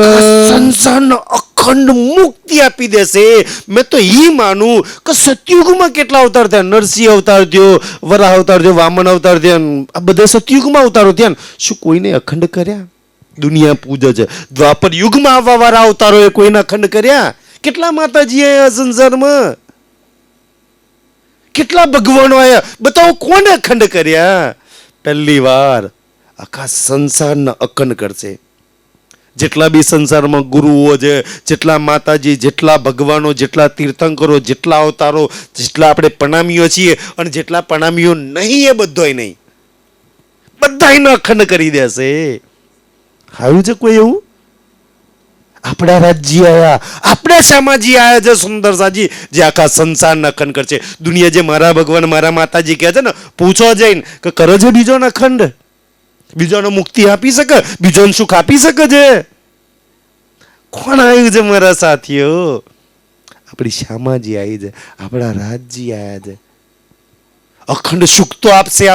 સંસારનો અખંડ મુક્તિ આપી દેશે. મેં તો ઈ માનું કે સતયુગમાં કેટલા અવતાર થયા, નરસિંહ અવતાર થયો, વરાહ અવતાર થયો, વામન અવતાર થયા, આ બધા સતયુગમાં અવતારો થયા ને, શું કોઈને અખંડ કર્યા? દુનિયા પૂજે છે. દ્વાપર યુગમાં આવવા વાળા અવતારોએ કોઈને અખંડ કર્યા? કેટલા માતાજી આયા સંસારમાં, કેટલા ભગવાનો આયા, બતાવો કોને અખંડ કર્યા? પહેલી વાર આખા સંસારના અખંડ કરશે. જેટલા બી સંસારમાં ગુરુઓ છે, જેટલા માતાજી, જેટલા ભગવાનો, જેટલા તીર્થંકરો, જેટલા અવતારો, જેટલા આપણે પ્રણામીઓ છીએ અને જેટલા પ્રણામીઓ નહીં, એ બધોય નહીં, બધાયનો અખંડ કરી દેશે. આવ્યું છે કોઈ એવું? આપણા રાજ્ય આયા, આપણા શામાજી આયા છે સુંદરસાજી, જે આખા સંસારને અખંડ કરશે. દુનિયા જે મારા ભગવાન, મારા માતાજી કહે છે ને, પૂછો જઈને કે કરે છે બીજોને અખંડ? બીજોને મુક્તિ આપી શકે? બીજોને સુખ આપી શકે છે? કોણ આવ્યું છે મારા સાથીઓ? આપણી શ્યામાજી આવી છે, આપણા રાજજી આયા છે. અખંડ સુખ તો આપશે,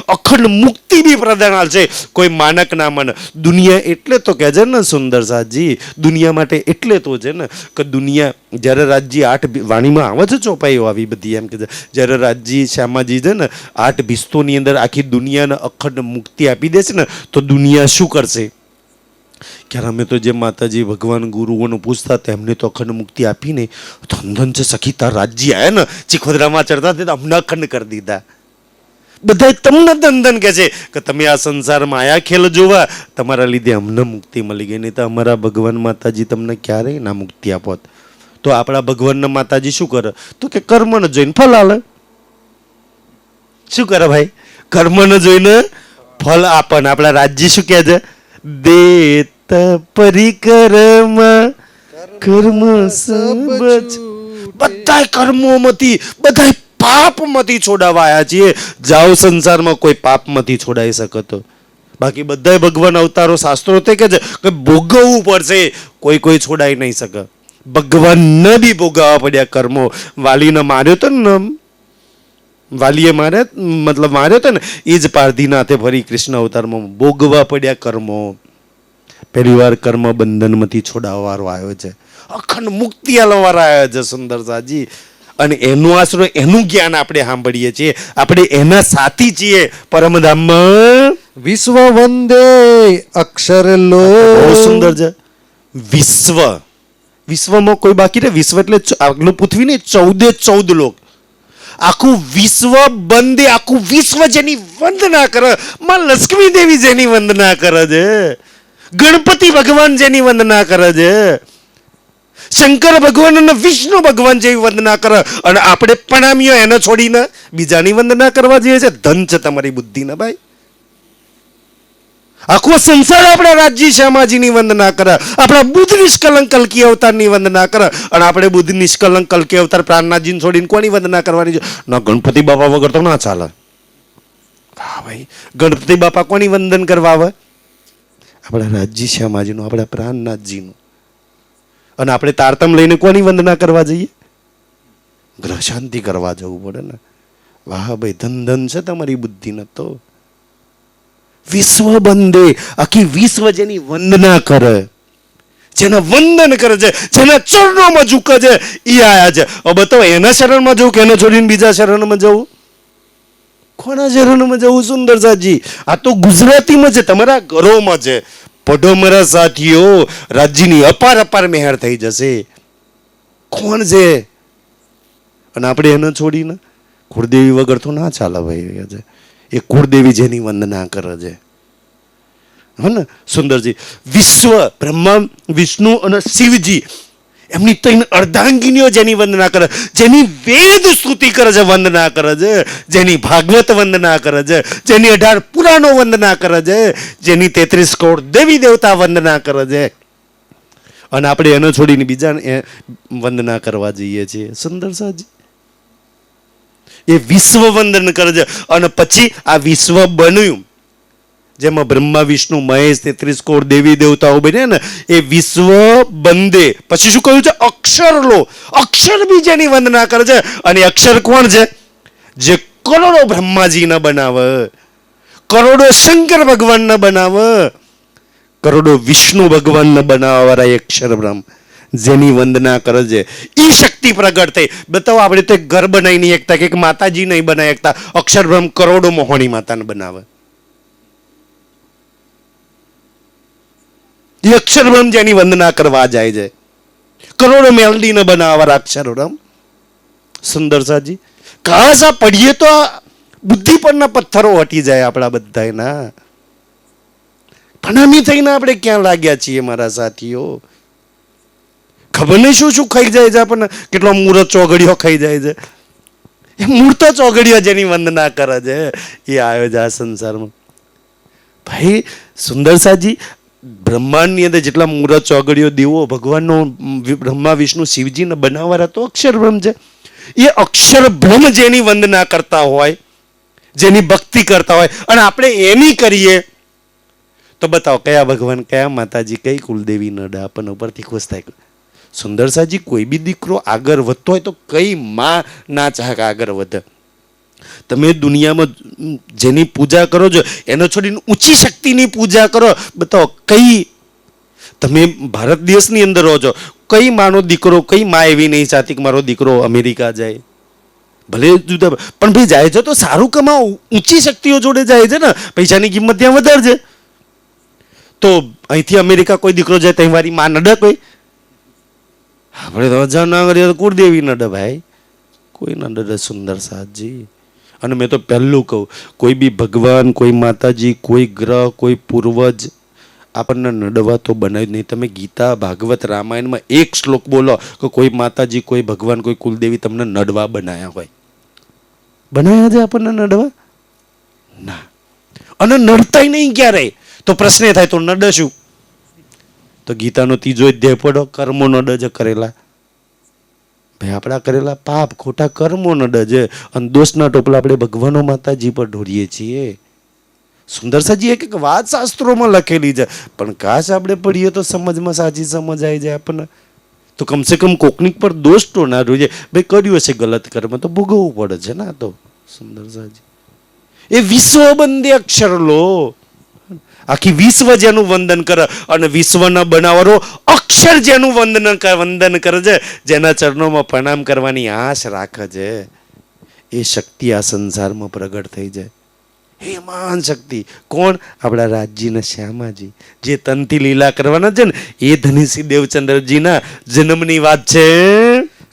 અખંડ મુક્તિ બી પ્રદાન આપશે. કોઈ માનક ના માને. દુનિયા એટલે તો કહે છે ને સુંદર સાજી, દુનિયા માટે એટલે તો છે ને કે દુનિયા જ્યારે રાજજી 8 વાણીમાં આવે છે ચોપાઈઓ આવી બધી, એમ કે છે જ્યારે રાજજી શ્યામાજી છે ને 8 ભિસ્તોની અંદર આખી દુનિયાને અખંડ મુક્તિ આપી દેશે ને, તો દુનિયા શું કરશે? ક્યારે અમે તો જે માતાજી ભગવાન ગુરુઓને પૂછતા હતા, એમને તો અખંડ મુક્તિ આપી નહીં. ધંધન છે સખી, તાર રાજજી આયા ને ચીખોદરામાં ચડતા હતા, અમને અખંડ કરી દીધા. બધા તમને ધંધન કહે છે કે તમે આ સંસારમાં આયા ખેલ જોવા, તમારા લીધે અમને મુક્તિ મળી ગઈ, નહીં તો અમારા ભગવાન માતાજી તમને ક્યારેય ના મુક્તિ આપોત. તો આપણા ભગવાનના માતાજી શું કરે? તો કે કર્મને જોઈને ફળ આલે. શું કરે ભાઈ? કર્મને જોઈને ફળ આપણ. આપણા રાજજી શું કહે છે? દેત પરિક્રમા કર્મ સબ. બધાય કર્મોમાંથી, બધાય પાપમાંથી છોડાવાયા છીએ. જાઓ સંસારમાં કોઈ પાપમાંથી છોડાઈ શકે તો. બાકી બધાય ભગવાન અવતારો શાસ્ત્રો તે કે છે કે ભોગવવું પડશે, કોઈ છોડાઈ નહીં શકે. ભગવાનને બી ભોગવવા પડ્યા કર્મો. વાલીને માર્યો તો ને, વાલીએ માર્યો તો ને, એ જ પારધીનાથે ફરી કૃષ્ણ અવતારમાં ભોગવા પડ્યા કર્મો. પહેલી વાર કર્મ બંધનમાંથી છોડાવવાળો આવ્યો છે, અખંડ મુક્તિ આલવાળો આવ્યો છે સુંદરસાજી. અને એનું આશરો, એનું જ્ઞાન આપણે સાંભળીએ છીએ, આપણે એના સાથી છીએ પરમધામમાં. વિશ્વ વંદે અક્ષર લો. બહુ સુંદર છે. વિશ્વ, વિશ્વમાં કોઈ બાકી રહે? વિશ્વ એટલે આગલું પૃથ્વી નહીં, 14 લોક. આખું વિશ્વ બંધે, આખું વિશ્વ જેની વંદના કરે, માં લક્ષ્મી દેવી જેની વંદના કરે છે, ગણપતિ ભગવાન જેની વંદના કરે છે, શંકર ભગવાન અને વિષ્ણુ ભગવાન જેવી વંદના કરે, અને આપણે પ્રણામીઓ એને છોડીને બીજાની વંદના કરવા જઈએ છે. ધન છે તમારી બુદ્ધિને ભાઈ. આખો સંસાર આપણા રાજજી શ્યામાજીની વંદના કરે, આપણા બુદ્ધ નિષ્કલંક કલ્કી અવતારની વંદના કરે, અને આપણે બુદ્ધ નિષ્કલંક કલ્કી અવતાર પ્રાણનાથજીને છોડીને કોની વંદના કરવાની છે? ના, ગણપતિ બાપા વગર તો ના ચાલે. હા ભાઈ, ગણપતિ બાપા કોની વંદન કરવા આવે? આપણા રાજજી શ્યામાજીનું, આપણા પ્રાણનાથજીનું. અને આપણે તારતમ લઈને કોની વંદના કરવા જઈએ? ગ્રહ શાંતિ કરવા જવું પડે ને. વાહ ભાઈ, ધન છે તમારી બુદ્ધિને તો. વિશ્વ બંધે, આખી વિશ્વ જેની વંદના કરે, જેના વંદન કરે છે, જેના ચરણોમાં ઝૂકે છે, એ આયા છે. હવે બતાવો, એના શરણમાં જવું કે એને છોડીને બીજા શરણમાં જવું? કોના શરણમાં જવું સુંદરસાજી? આ તો ગુજરાતીમાં છે, તમારા ઘરોમાં છે. પઢો મારા સાથીઓ, રાજ્યની અપાર મહેર થઈ જશે. કોણ છે? અને આપણે એને છોડીને કુળદેવી વગર તો ના ચાલે ભાઈ. એ કુળદેવી જેની વંદના કરે છે, હે ને સુંદરજી? વિશ્વ, બ્રહ્મા, વિષ્ણુ અને શિવજી, એમની 3 અર્ધાંગીનીઓ જેની વંદના કરે, જેની વેદ સ્તુતિ કરે છે, વંદના કરે છે, જેની ભાગવત વંદના કરે છે, જેની 18 પુરાણો વંદના કરે છે, જેની 33 કરોડ દેવી દેવતા વંદના કરે છે, અને આપણે એને છોડીને બીજાને વંદના કરવા જઈએ છીએ. સુંદરસાજી એ વિશ્વ વંદન કરે છે. અને પછી આ વિશ્વ બન્યું, જેમાં બ્રહ્મા વિષ્ણુ મહેશ 33 કરોડ દેવી દેવતાઓ બન્યા ને એ વિશ્વ બંદે. પછી શું કહ્યું છે? અક્ષર લો. અક્ષર બી જેની વંદના કરે છે. અને અક્ષર કોણ છે? જે કરોડો બ્રહ્માજીને બનાવે, કરોડો શંકર ભગવાનને બનાવે, કરોડો વિષ્ણુ ભગવાનને બનાવવા વાળા અક્ષર બ્રહ્મ જેની વંદના કરે છે એ શક્તિ પ્રગટ થઈ. બતાવો, આપણે તો એક ઘર બનાવી નહીં એકતા કે એક માતાજી નહીં બનાવી એકતા. અક્ષર બ્રહ્મ કરોડો મોહણી માતાને બનાવે. એ અક્ષર બ્રહ્મ જેની વંદના કરવા જાય છે, કરોડો મેલડીને બનાવવા અક્ષર બ્રહ્મ. સુંદર સાજી, કાશ આ પડીએ તો બુદ્ધિ પરના પથ્થરો હટી જાય આપણા બધાના. ભણામી થઈને આપણે ક્યાં લાગ્યા છીએ મારા સાથીઓ? ખબર નહીં શું શું ખાઈ જાય છે આપણને. કેટલો મૂર્ત ચોગડીઓ ખાઈ જાય છે. એ મૂર્ત ચોગડીઓ જેની વંદના કરે છે એ આવ્યો છે આ સંસારમાં. ભાઈ સુંદર સાજી, બ્રહ્માંડની અંદર જેટલા મૂર્ત ચોગડીઓ દેવો ભગવાનનો બ્રહ્મા વિષ્ણુ શિવજીને બનાવવાના તો અક્ષર બ્રહ્મ છે. એ અક્ષર બ્રહ્મ જેની વંદના કરતા હોય, જેની ભક્તિ કરતા હોય, અને આપણે એની કરીએ તો બતાવો કયા ભગવાન, કયા માતાજી, કઈ કુલદેવી નડે આપણને ઉપરથી ખુશ થાય. સુંદર સાજી, કોઈ બી દીકરો આગળ વધતો હોય તો કઈ માં ના ચાહે કે આગળ વધે. તમે દુનિયામાં જેની પૂજા કરો છો એને છોડીને ઊંચી શક્તિની પૂજા કરો. બતાવો કઈ, તમે ભારત દેશની અંદર રહો છો, કઈ માનો દીકરો, કઈ માં એવી નહીં ચાહતી કે મારો દીકરો અમેરિકા જાય. ભલે જુદા, પણ ભાઈ જાય છે તો સારું કમાઓ, ઊંચી શક્તિઓ જોડે જાય છે ને, પૈસાની કિંમત ત્યાં વધારે છે. તો અહીંથી અમેરિકા કોઈ દીકરો જાય ત્યાં મારી માં નડે કોઈ? આપણે તો અજાણ ના કરીએ તો કુળદેવી નડે ભાઈ, કોઈ ના નડે. સુંદર સાજી, અને મેં તો પહેલું કહું, કોઈ બી ભગવાન, કોઈ માતાજી, કોઈ ગ્રહ, કોઈ પૂર્વજ આપણને નડવા તો બનાવ્યું નહીં. તમે ગીતા, ભાગવત, રામાયણમાં એક શ્લોક બોલો કે કોઈ માતાજી, કોઈ ભગવાન, કોઈ કુલદેવી તમને નડવા બનાયા હોય? બનાવ્યા છે આપણને નડવા? ના. અને નડતાય નહીં ક્યારે. તો પ્રશ્ન થાય તો નડે શું? તો ગીતાનો 3જો અધ્યાય પડો, કર્મો નડે છે કરેલા. ભાઈ આપણા કરેલા પાપ, ખોટા કર્મો નડે છે, અને દોષના ટોપલા આપણે ભગવાનો માતાજી પર ઢોળીએ છીએ. સુંદર સાજી એક એક વાત શાસ્ત્રોમાં લખેલી છે, પણ કાશ આપણે પડીએ તો સમજમાં સાચી સમજ આવી જાય આપણને. તો કમસે કમ કોકનિક પર દોષ તો ના જોઈએ. ભાઈ કર્યું હશે ગલત કર્મ તો ભોગવવું પડે છે ને. તો સુંદર સાજી, એ વિશ્વ બંદે અક્ષર લો. આખી વિશ્વ જેનું વંદન કરે, અને વિશ્વના બનાવરો અક્ષર જેનું વંદન કરે છે, જેના ચરણોમાં પ્રણામ કરવાની આશ રાખે છે, એ શક્તિ આ સંસારમાં પ્રગટ થઈ જાય. હે મહાન શક્તિ કોણ? આપણા રાજજીના શ્યામાજી, જે તનથી લીલા કરવાના છે ને, એ ધનસિંહ દેવચંદ્રજીના જન્મની વાત છે.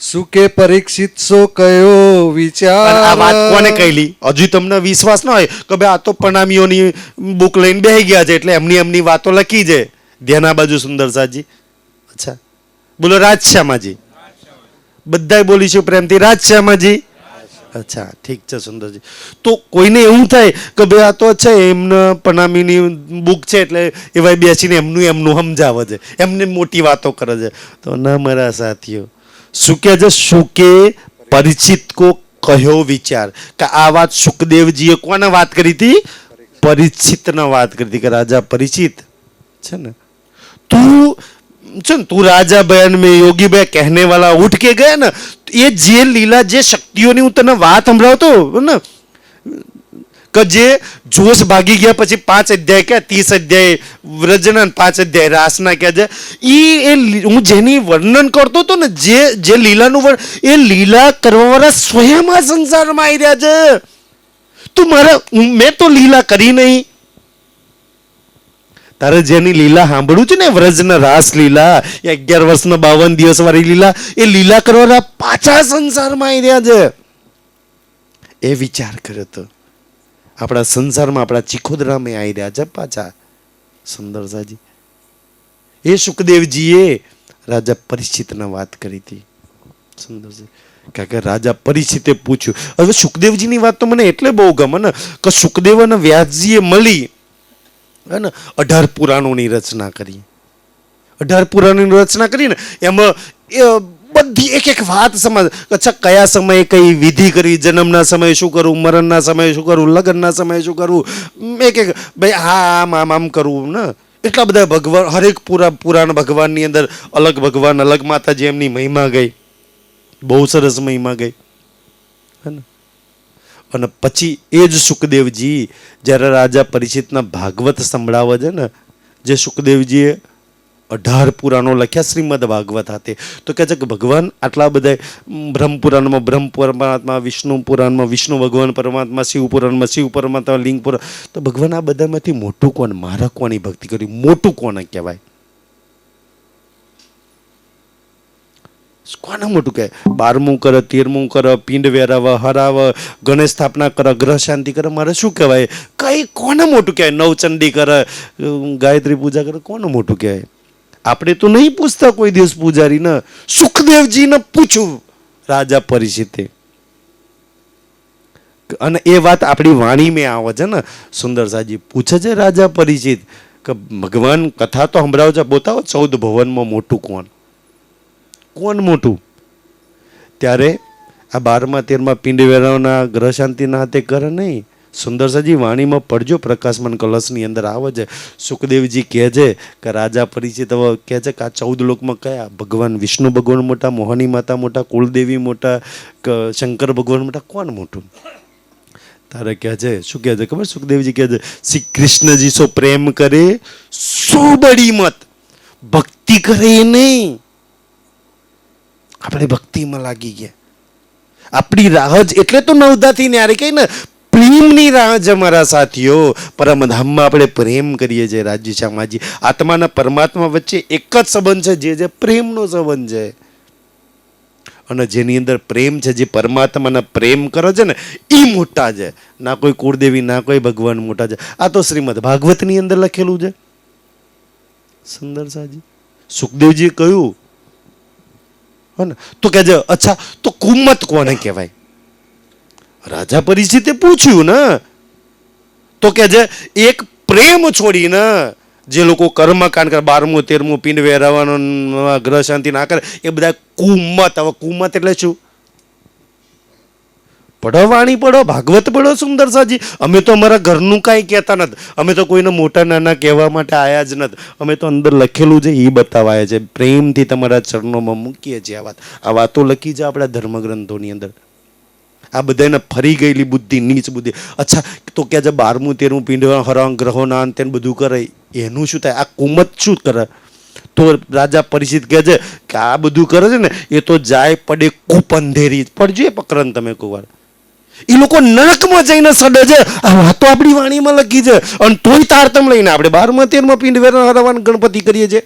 સુકે પરીક્ષિત સો કયો વિચાર. આ વાત કોને કહેલી? હજુ તમને વિશ્વાસ ના હોય કે ભાઈ આ તો પ્રણામીઓની બુક લઈને બેસી ગયા છે એટલે એમની વાતો લખી છે. ધ્યાન આ બાજુ સુંદર સાજી. અચ્છા બોલો રાજશ્યામાજી. બધાય બોલીશું પ્રેમથી રાજશ્યામાજી. અચ્છા ઠીક છે સુંદરજી. તો કોઈને એવું થાય કે ભાઈ આ તો છે એમને પ્રણામીની બુક છે એટલે એવા બેસીને એમનું સમજાવે છે, એમને મોટી વાતો કરે છે. તો ના મારા સાથીઓ, શું કે છે? સુકે પરિચિત કો કહ્યો વિચાર. કે આ વાત સુખદેવજીએ કોને વાત કરી હતી? પરિચિતને વાત કરી હતી કે રાજા પરિચિત છે ને, તું राजा बयान में योगी भाई कहने वाला उठ के गया ना, ये जे लीला जे शक्तियों હું તને વાત સંભળાવતો ને કે જે જોશ ભાગી ગયા પછી 5 અધ્યાય કે 30 અધ્યાય વ્રજના 5 અધ્યાય રાસના કે છે એ હું જેની વર્ણન કરતો હતો ને, જે લીલાનું એ લીલા કરવાવાળા સ્વયં આ સંસારમાં આવી રહ્યા છે. તું મેં તો લીલા કરી નહીં. તારે જેની લીલા સાંભળ્યું છે ને, વ્રજના રાસ લીલા, 11 વર્ષના 52 દિવસ વાળી લીલા, એ લીલા કરવાના પાછા સંસારમાં આવી રહ્યા છે. એ વિચાર કર્યો તો આપણા સંસારમાં, આપણા ચીખોદરામાં આવી રહ્યા છે પાછા. સુંદરસાજી, એ સુખદેવજીએ રાજા પરીક્ષિતને વાત કરી હતી. સુંદરજી, કારણ કે રાજા પરીક્ષિતે પૂછ્યું. હવે સુખદેવજીની વાત તો મને એટલે બહુ ગમે ને કે સુખદેવ અને વ્યાસજીએ મળી હે ને 18 પુરાણોની રચના કરી. 18 પુરાણોની રચના કરીને એમાં એ બધી એક એક વાત સમજ. અચ્છા, કયા સમયે કઈ વિધિ કરી, જન્મના સમયે શું કરવું, મરણના સમયે શું કરવું, લગ્નના સમયે શું કરવું, એક એક ભાઈ આમ આમ આમ કરવું ને. એટલા બધા ભગવાન, હરેક પુરાણ ભગવાનની અંદર અલગ ભગવાન, અલગ માતાજી, એમની મહિમા ગઈ, બહુ સરસ મહિમા ગઈ હે ને. અને પછી એ જ સુખદેવજી જ્યારે રાજા પરીક્ષિતના ભાગવત સંભળાવે છે ને, જે સુખદેવજીએ 18 પુરાણો લખ્યા શ્રીમદ ભાગવત હાથે, તો કહે છે કે ભગવાન આટલા બધા બ્રહ્મપુરાણમાં બ્રહ્મ પરમાત્મા, વિષ્ણુ પુરાણમાં વિષ્ણુ ભગવાન પરમાત્મા, શિવ પુરાણમાં શિવ પરમાત્મા, લિંગ પુરાણ, તો ભગવાન આ બધામાંથી મોટું કોણ, મારા કોની ભક્તિ કરી, મોટું કોને કહેવાય, કોને મોટું કહે? 12મું કરે, 13મું કરે, પિંડ વેરાવે, હરાવે, ગણેશ સ્થાપના કરે, ગ્રહ શાંતિ કરે, મારે શું કહેવાય? કઈ કોને મોટું કહેવાય? નવચંડી કરે, ગાયત્રી પૂજા કરે, કોને મોટું કહેવાય? આપણે તો નહીં પૂછતા કોઈ દિવસ પૂજારીને. સુખદેવજીને પૂછ્યું રાજા પરીક્ષિતે, અને એ વાત આપણી વાણી મેં આવે છે ને. સુંદર સાજી પૂછે છે રાજા પરીક્ષિત કે ભગવાન કથા તો સંભળાવો છે, બતાવો 14 ભવનમાં મોટું કોણ, કોણ મોટું? ત્યારે આ 12મા 13મા પિંડ વેરાવના ગ્રહ શાંતિના હાથે કરે નહીં. સુંદરસાજી વાણીમાં પડજો, પ્રકાશમાન કલશની અંદર આવે છે. સુખદેવજી કહે છે કે રાજા પરીક્ષિત હવે કહે છે કે આ 14 લોકમાં કયા ભગવાન? વિષ્ણુ ભગવાન મોટા, મોહની માતા મોટા, કુળદેવી મોટા, શંકર ભગવાન મોટા, કોણ મોટું? તારે કહે છે, શું કહે છે ખબર? સુખદેવજી કહે છે, શ્રી કૃષ્ણજી સો પ્રેમ કરે સો બડી મત, ભક્તિ કરે એ નહીં. આપણે ભક્તિમાં લાગી ગયા, આપણી રાહ જ એટલે તો નવદાથી ન્યારે કઈ ને પ્રેમની રાહ જ અમારા સાથીઓ. પરમધામમાં આપણે પ્રેમ કરીએ છીએ રાજજી શામાજી. આત્માના પરમાત્મા વચ્ચે એક જ સંબંધ છે, જે પ્રેમનો સંબંધ છે. અને જેની અંદર પ્રેમ છે, જે પરમાત્માના પ્રેમ કરે છે ને, એ મોટા છે. ના કોઈ કુળદેવી, ના કોઈ ભગવાન મોટા છે. આ તો શ્રીમદ ભાગવતની અંદર લખેલું છે. સુંદર સાજી સુખદેવજીએ કહ્યું ને, તો કે છે અચ્છા, તો કુમત કોને કહેવાય? રાજા પરીક્ષિતે પૂછ્યું ને, તો કે છે એક પ્રેમ છોડીને જે લોકો કર્મકાંડ કરે, 12મું 13મું પિંડ વેરાવાનો, ગ્રહ શાંતિ ના કરે, એ બધા કુમત. હવે કુમત એટલે શું? પડો વાણી, પડો ભાગવત, પડો સુંદર સાજી. અમે તો અમારા ઘરનું કાંઈ કહેતા નથી, અમે તો કોઈને મોટા નાના કહેવા માટે આયા જ નથી. અમે તો અંદર લખેલું છે એ બતાવાય છે, પ્રેમથી તમારા ચરણોમાં મૂકીએ છીએ. આ વાતો લખી છે આપણા ધર્મગ્રંથોની અંદર. આ બધાને ફરી ગયેલી બુદ્ધિ, નીચ બુદ્ધિ. અચ્છા, તો કે છે 12મું 13મું પિંડ હરણ ગ્રહોના અંત બધું કરે, એનું શું થાય? આ કુમત શું કરે? તો રાજા પરીક્ષિત કહે છે કે આ બધું કરે છે ને, એ તો જાય પડે કુપંધેરી. પડજો એ પકડન તમે કુવાર. એ લોકો નરકમાં જઈને સડે છે. આ વાતો આપણી વાણીમાં લખી છે, અને તોય તારતમ લઈને આપણે 12મા 13મા પિંડ વેરણ હરવાનું ગણપતિ કરીએ છીએ.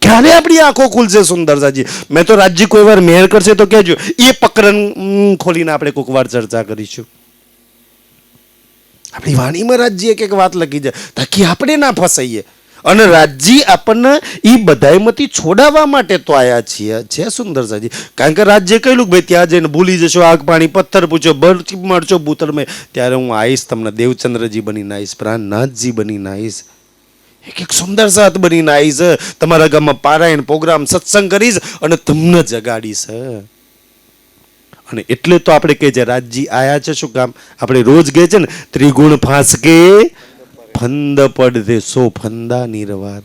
ક્યારે આપણી આંખો ખુલશે સુંદરસાજી? મેં તો રાજજી કોઈ વાર મેર કરશે તો કહેજો, એ પકડન ખોલીને આપણે કોઈક વાર ચર્ચા કરીશું. આપણી વાણીમાં રાજજી એક એક વાત લખી છે, તાકી આપણે ના ફસાઈએ. અને રાજજી આપણને એ બધાયમાંથી છોડાવવા માટે તો આયા છીએ છે સુંદરસાજી. કારણ કે રાજ્ય કહેલું ભાઈ ત્યાં જઈને ભૂલી જશો, આગ પાણી પથ્થર પૂછો, બરથી મળશો ભૂતળ મેં, ત્યારે હું આવીશ તમને દેવચંદ્રજી બનીને આવીશ, પ્રાણનાથજી બનીને આવીશ, એક એક સુંદર સાથ બનીને આવીશ. તમારા ગામમાં પારાયણ પ્રોગ્રામ સત્સંગ કરીશ અને તમને જગાડીશ. અને એટલે તો આપણે કહે છે રાજજી આયા છે શું કામ? આપણે રોજ કહે છે ને, ત્રિગુણ ફાંસ કે ફંદ પડે સો ફંદા નિર્વાર.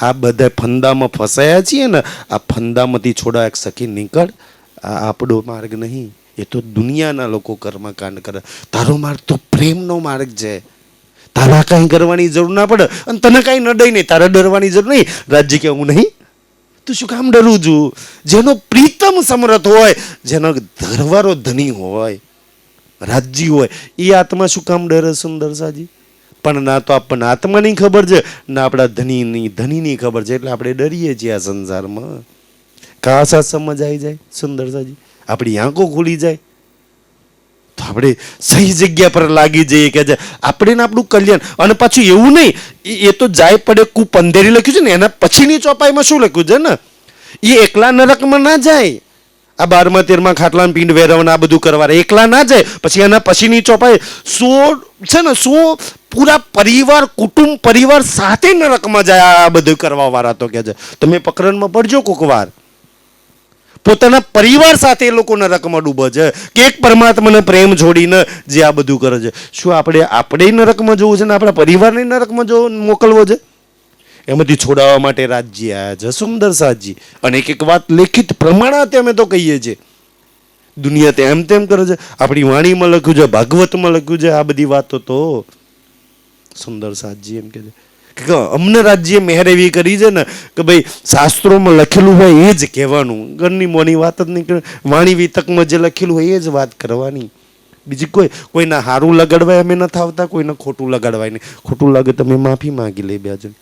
આ બધા ફંદામાં ફસાયા છીએ ને, આ ફંદામાંથી છોડા એક સખી નીકળ. આ આપણો માર્ગ નહીં, એ તો દુનિયાના લોકો કર્મકાંડ કરે. તારો માર્ગ તો પ્રેમનો માર્ગ છે. તારા કાંઈ કરવાની જરૂર ના પડે, અને તને કાંઈ નડે નહીં, તારે ડરવાની જરૂર નહીં. રાજ્ય કે હું નહીં, તું શું કામ ડરું છું? જેનો પ્રીતમ સમરથ હોય, જેનો ઘરવાળો ધની હોય, રાજ્ય હોય, એ આત્મા શું કામ ડરે સુંદરસાજી? પણ ના તો આપણને આત્માની ખબર છે, ના આપણા ધનીની ખબર છે, એટલે આપણે ડરીએ છીએ આ સંસારમાં. કાશા સમજ આવી જાય સુંદરસાજી, આપણી આંખો ખુલી જાય તો આપણે સહી જગ્યા પર લાગી જઈએ કે આપણે ને આપણું કલ્યાણ. અને પાછું એવું નહીં, એ તો જાય પડે કુપંધેરી લખ્યું છે ને, એના પછીની ચોપાઈમાં શું લખ્યું છે ને, એ એકલા નરકમાં ના જાય. આ 12મા 13મા ખાટલા પિંડ વેરવના આ બધું કરવા એકલા ના જાય. પછી એના પછીની ચોપાઈ 100 છે ને, 100 પૂરા પરિવાર, કુટુંબ પરિવાર સાથે નરકમાં જાય આ બધું કરવા વાળા. તો કે છે તમે પકડનમાં પડજો કોક વાર. પોતાના પરિવાર સાથે એ લોકો નરકમાં ડૂબે છે કે એક પરમાત્માને પ્રેમ છોડીને જે આ બધું કરે છે. શું આપણે નરકમાં જવું છે ને આપણા પરિવારને નરકમાં મોકલવો છે? એમાંથી છોડાવવા માટે રાજજી આવ્યા છે સુંદર સાજી. અને એક વાત લેખિત પ્રમાણે અમે તો કહીએ છીએ. દુનિયા તેમ તેમ કરે છે, આપણી વાણીમાં લખ્યું છે, ભાગવતમાં લખ્યું છે, આ બધી વાતો તો સુંદર સાજી એમ કે છે કે અમને રાજ્ય મહેર એવી કરી છે ને કે ભાઈ શાસ્ત્રોમાં લખેલું હોય એ જ કહેવાનું, ઘરની મોની વાત જ નહીં. વાણી વિતકમાં જે લખેલું હોય એ જ વાત કરવાની. બીજી કોઈના હારું લગાડવાય અમે નથી આવતા, કોઈને ખોટું લગાડવાય નહીં. ખોટું લાગે તમે માફી માંગી લે બે જણ.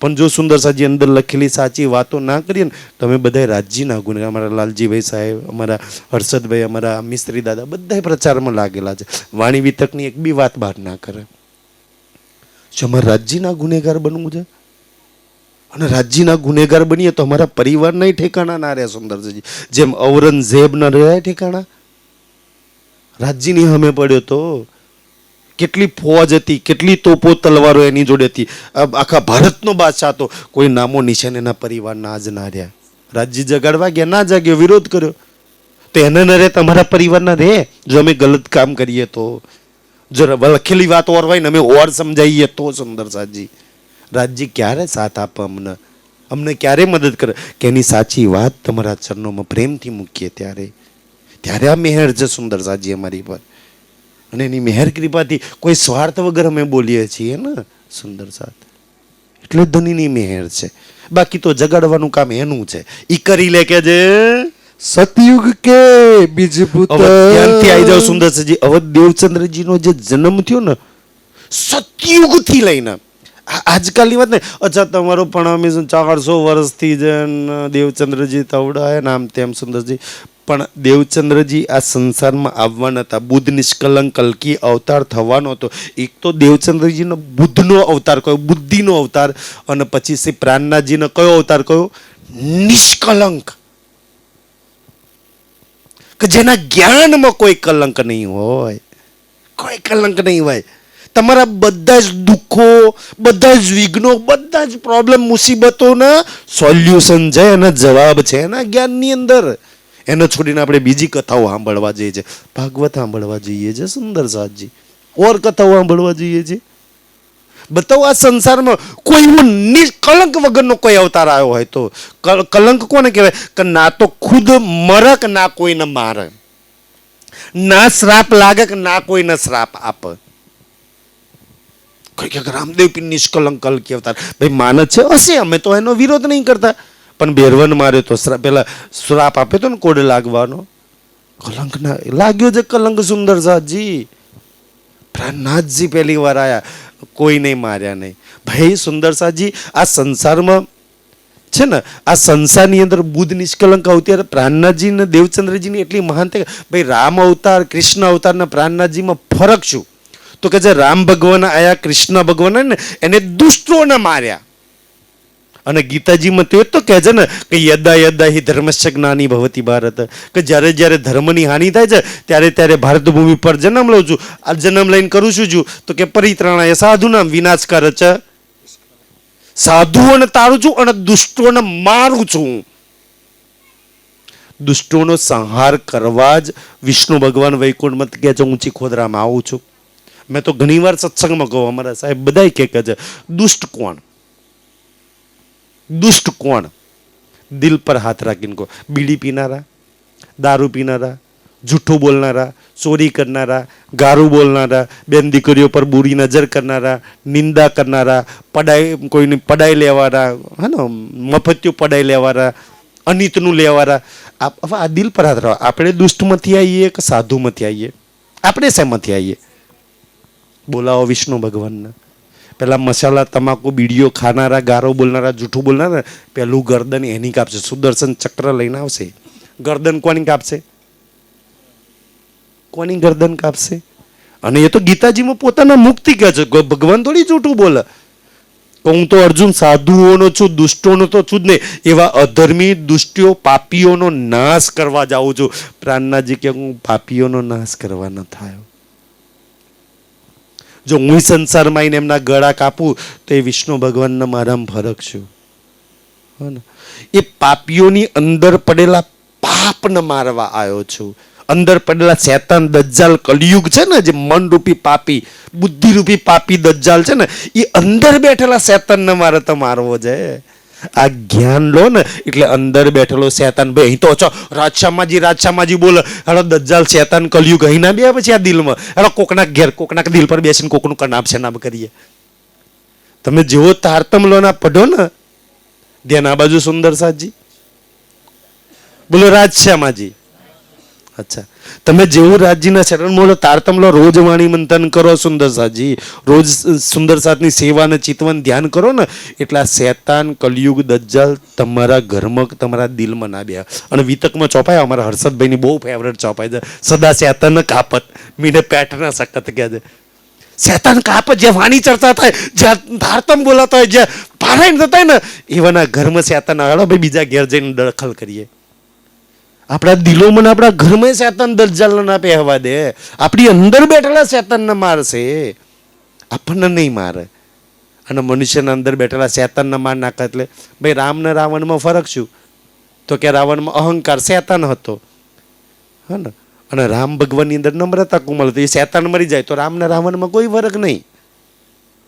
પણ જો સુંદર સાજી અંદર લખેલી સાચી વાતો ના કરીએ ને તમે બધા રાજજી ના ગુને. અમારા લાલજીભાઈ સાહેબ, અમારા હર્ષદભાઈ, અમારા મિસ્ત્રી દાદા બધા પ્રચારમાં લાગેલા છે. વાણી વિતકની એક બી વાત બહાર ના કરે. જો અમારે રાજ્યના ગુનેગાર બનવું છે અને રાજ્યના ગુનેગાર બનીએ તો અમારા પરિવારના ઠેકાણા ના રહે સુંદરજી. જેમ ઔરંગઝેબ ના રહ્યા ઠેકાણા, રાજ્યની સામે પડ્યો તો કેટલી ફોજ હતી, કેટલી તોપો તલવારો એની જોડે હતી, આખા ભારતનો બાદશાહ હતો. કોઈ નામો નિશાન એના પરિવારના આજ ના રહ્યા. રાજ્ય જગાડવા ગયા, ના જાગ્યો, વિરોધ કર્યો તો એને ન રહે તમારા પરિવારના રહે. જો અમે ગલત કામ કરીએ તો, જો લખેલી વાત ઓરવાય ને અમે ઓર સમજાવીએ તો સુંદર સાજી રાજ્ય ક્યારે સાથ આપે અમને ક્યારે મદદ કરે કે એની સાચી વાત તમારા ચરણોમાં પ્રેમથી મૂકીએ ત્યારે આ મહેર છે સુંદર સાજી અમારી પર. અને એની મહેર કૃપાથી કોઈ સ્વાર્થ વગર અમે બોલીએ છીએ ને સુંદર સાથ. એટલે ધનીની મહેર છે. બાકી તો જગાડવાનું કામ એનું છે, ઈ કરી લે કે જે સતયુગ કે બીજભૂત. ત્યાંથી આવી જાવ સુંદર સાજી. અવધ દેવચંદ્રજીનો જે જન્મ થયો ને સતયુગ થી લઈને આજકાલની વાત ને, અચ્છા તમારો પણ 400 વર્ષથી જ દેવચંદ્રજી તવડાય ને આમ તેમ સુંદરજી. પણ દેવચંદ્રજી આ સંસારમાં આવવાના હતા. બુદ્ધ નિષ્કલંક કલ્કી અવતાર થવાનો હતો. એક તો દેવચંદ્રજીનો બુદ્ધનો અવતાર કયો, બુદ્ધિનો અવતાર, અને પછી શ્રી પ્રાણનાથજીનો કયો અવતાર કયો, નિષ્કલંક, કે જેના જ્ઞાનમાં કોઈ કલંક નહીં હોય, કોઈ કલંક નહીં હોય. તમારા બધા જ દુઃખો, બધા જ વિઘ્નો, બધા જ પ્રોબ્લેમ, મુસીબતોના સોલ્યુશન છે, એના જવાબ છે એના જ્ઞાનની અંદર. એને છોડીને આપણે બીજી કથાઓ સાંભળવા જઈએ છીએ, ભાગવત સાંભળવા જઈએ છીએ સુંદર સાજી, ઓર કથાઓ સાંભળવા જઈએ છીએ. બતાવો આ સંસારમાં કોઈ કલંક વગરનો કોઈ અવતાર આવ્યો હોય તો. કલંક કોને કહેવાય કે ના તો ખુદ મરે કે ના કોઈને મારે, ના શ્રાપ લાગે કે ના કોઈને શ્રાપ આપે. કોઈ કે રામદેવ પીર નિષ્કલંક કલ્કી અવતાર, ભાઈ માને છે હશે, અમે તો એનો વિરોધ નહીં કરતા. પણ બેરવન માર્યો તો પેલા શ્રાપ આપ્યો તો ને કોડ લાગવાનો, કલંક ના લાગ્યો છે કલંક સુંદર સાજી. પ્રાણનાથજી પહેલી વાર આયા, કોઈ નહીં માર્યા નહીં. ભાઈ સુંદર સાજી આ સંસારમાં છે ને, આ સંસારની અંદર બુદ્ધ નિષ્કલંક અવતાર પ્રાણનાથજી ને દેવચંદ્રજીની એટલી મહાનતા. ભાઈ રામ અવતાર, કૃષ્ણ અવતાર ને પ્રાણનાથજીમાં ફરક શું? તો કે જે રામ ભગવાન આયા, કૃષ્ણ ભગવાન ને એને દુષ્ટોને માર્યા. અને ગીતાજીમાં તો એ તો કહે છે ને કે યદા યદા હિ ધર્મસ્ય જ્ઞાની ભવતી ભારત, કે જ્યારે જ્યારે ધર્મની હાનિ થાય છે ત્યારે ત્યારે ભારત ભૂમિ પર જન્મ લઉં છું. આ જન્મ લઈને કરું છું તો કે પરિત્રાણાય સાધુ નામ વિનાશ કરે છે, સાધુઓને તારું છું અને દુષ્ટોને મારું છું. દુષ્ટોનો સંહાર કરવા જ વિષ્ણુ ભગવાન વૈકુંઠમાં કહે છે ઊંચી ખોદરામાં આવું છું. મેં તો ઘણી વાર સત્સંગમાં કહું, અમારા સાહેબ બધા કહે છે દુષ્ટ કોણ, દુષ્ટ કોણ? દિલ પર હાથ રાખીને કહો. બીડી પીનારા, દારૂ પીનારા, જૂઠું બોલનારા, ચોરી કરનારા, ગારું બોલનારા, બેન દીકરીઓ પર બુરી નજર કરનારા, નિંદા કરનારા, કોઈની પડાઈ લેવાના, હે ને મફતિયું પડાઈ લેવાના, અનિતનું લેવાના. હવે આ દિલ પર હાથ રાખો. આપણે દુષ્ટમાંથી આવીએ કે સાધુમાંથી આવીએ? આપણે શેમાંથી આવીએ? બોલાવો વિષ્ણુ ભગવાનને. પેલા મસાલા, તમાકુ, બીડીઓ ખાનારા, ગારો બોલનારા, જૂઠું બોલનારા, પેલું ગરદન એની કાપશે. સુદર્શન ચક્ર લઈને આવશે. ગરદન કોની કાપશે? કોની ગરદન કાપશે? અને એ તો ગીતાજીમાં પોતાના મુક્તિ કહે છે. ભગવાન થોડી જૂઠું બોલે. હું તો અર્જુન સાધુઓનો છું, દુષ્ટોનો તો છું જ નહીં. એવા અધર્મી, દુષ્ટિઓ, પાપીઓનો નાશ કરવા જાઉં છું. પ્રાણનાથજી કે હું પાપીઓનો નાશ કરવા ન થયો. જો હું સંસારમાં આવીને એમના ગળા કાપું તો એ વિષ્ણુ ભગવાનના મારામાં ફરક છું. એ પાપીઓની અંદર પડેલા પાપ પાપને મારવા આવ્યો છું. અંદર પડેલા શેતાન દજ્જાલ કલયુગ છે ને, જે મનરૂપી પાપી, બુદ્ધિરૂપી પાપી દજ્જાલ છે ને, એ અંદર બેઠેલા શેતાનને મારે તો મારવો છે. આ જ્ઞાન લો ને એટલે અંદર બેઠેલો શેતાન, ભાઈ અહીં તો છો રાજશામાજી બોલે, હેલો દજ્જાલ શેતાન કલયુગ અહીં ના બે પછી આ દિલમાં, હેલો કોકના ઘેર કોકના દિલ પર બેસીને કોકનું કનાબ શેનાબ કરીએ. તમે જેવો તારતમ લો ના પઢો ને, ધ્યાન આ બાજુ સુંદર સાજી બોલો રાજશ્યામાજી. અચ્છા, તમે જેવું રાજજીના શરણ બોલો તારતમ લો, રોજ વાણી મંથન કરો સુંદર સાજી, રોજ સુંદર સાતની સેવા અને ચિતવન ધ્યાન કરો ને, એટલે આ શેતાન કલયુગ દજ્જાલ તમારા ઘરમાં તમારા દિલમાં ના બે. અને વિતકમાં ચોપાય, અમારા હર્ષદભાઈની બહુ ફેવરેટ ચોપાય છે, સદા શેતાન કાપત મીને પેટના સખત કહે છે. શેતાન કાપત જ્યાં વાણી ચર્ચા થાય, જ્યાં તારતમ બોલાતા હોય, જ્યાં પારાયણ થતા હોય ને, એવાના ઘરમાં શેતાન આવે. ભાઈ બીજા ઘેર જઈને દખલ કરીએ. આપણા દિલોમાં આપણા ઘરમાં શેતાન દજ્જાલ ના પહેવા દે. આપણી અંદર બેઠેલા શેતાનને મારશે, આપણને નહીં મારે. અને મનુષ્યના અંદર બેઠેલા શેતાનને માર નાખે. એટલે ભાઈ રામ ને રાવણમાં ફરક શું? તો કે રાવણમાં અહંકાર શેતાન હતો, હા ને, અને રામ ભગવાનની અંદર નમ્રતા કોમળ હતી. એ શેતાન મરી જાય તો રામ ને રાવણમાં કોઈ ફરક નહીં.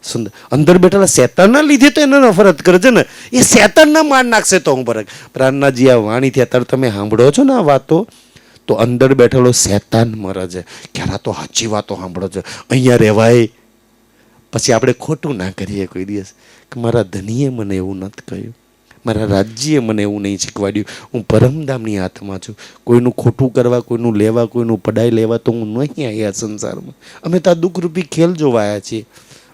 સુંદર અંદર બેઠેલા શેતાનના લીધે તો એને નફરત કરે છે ને, એ શેતાનના માર નાખશે તો હું ફરક. પ્રાણનાજી આ વાણીથી અત્યારે તમે સાંભળો છો ને આ વાતો, તો અંદર બેઠેલો શેતાન મરે છે. ક્યારે તો સાચી વાતો સાંભળો છો, અહીંયા રહેવાય. પછી આપણે ખોટું ના કરીએ કોઈ દિવસ કે મારા ધનીએ મને એવું નથી કહ્યું, મારા રાજ્યએ મને એવું નહીં શીખવાડ્યું, હું પરમધામની આત્મા છું. કોઈનું ખોટું કરવા, કોઈનું લેવા, કોઈનું પડાઈ લેવા તો હું નહીં આવ્યા સંસારમાં. અમે તો આ દુઃખરૂપી ખેલ જોવા આવ્યા છીએ.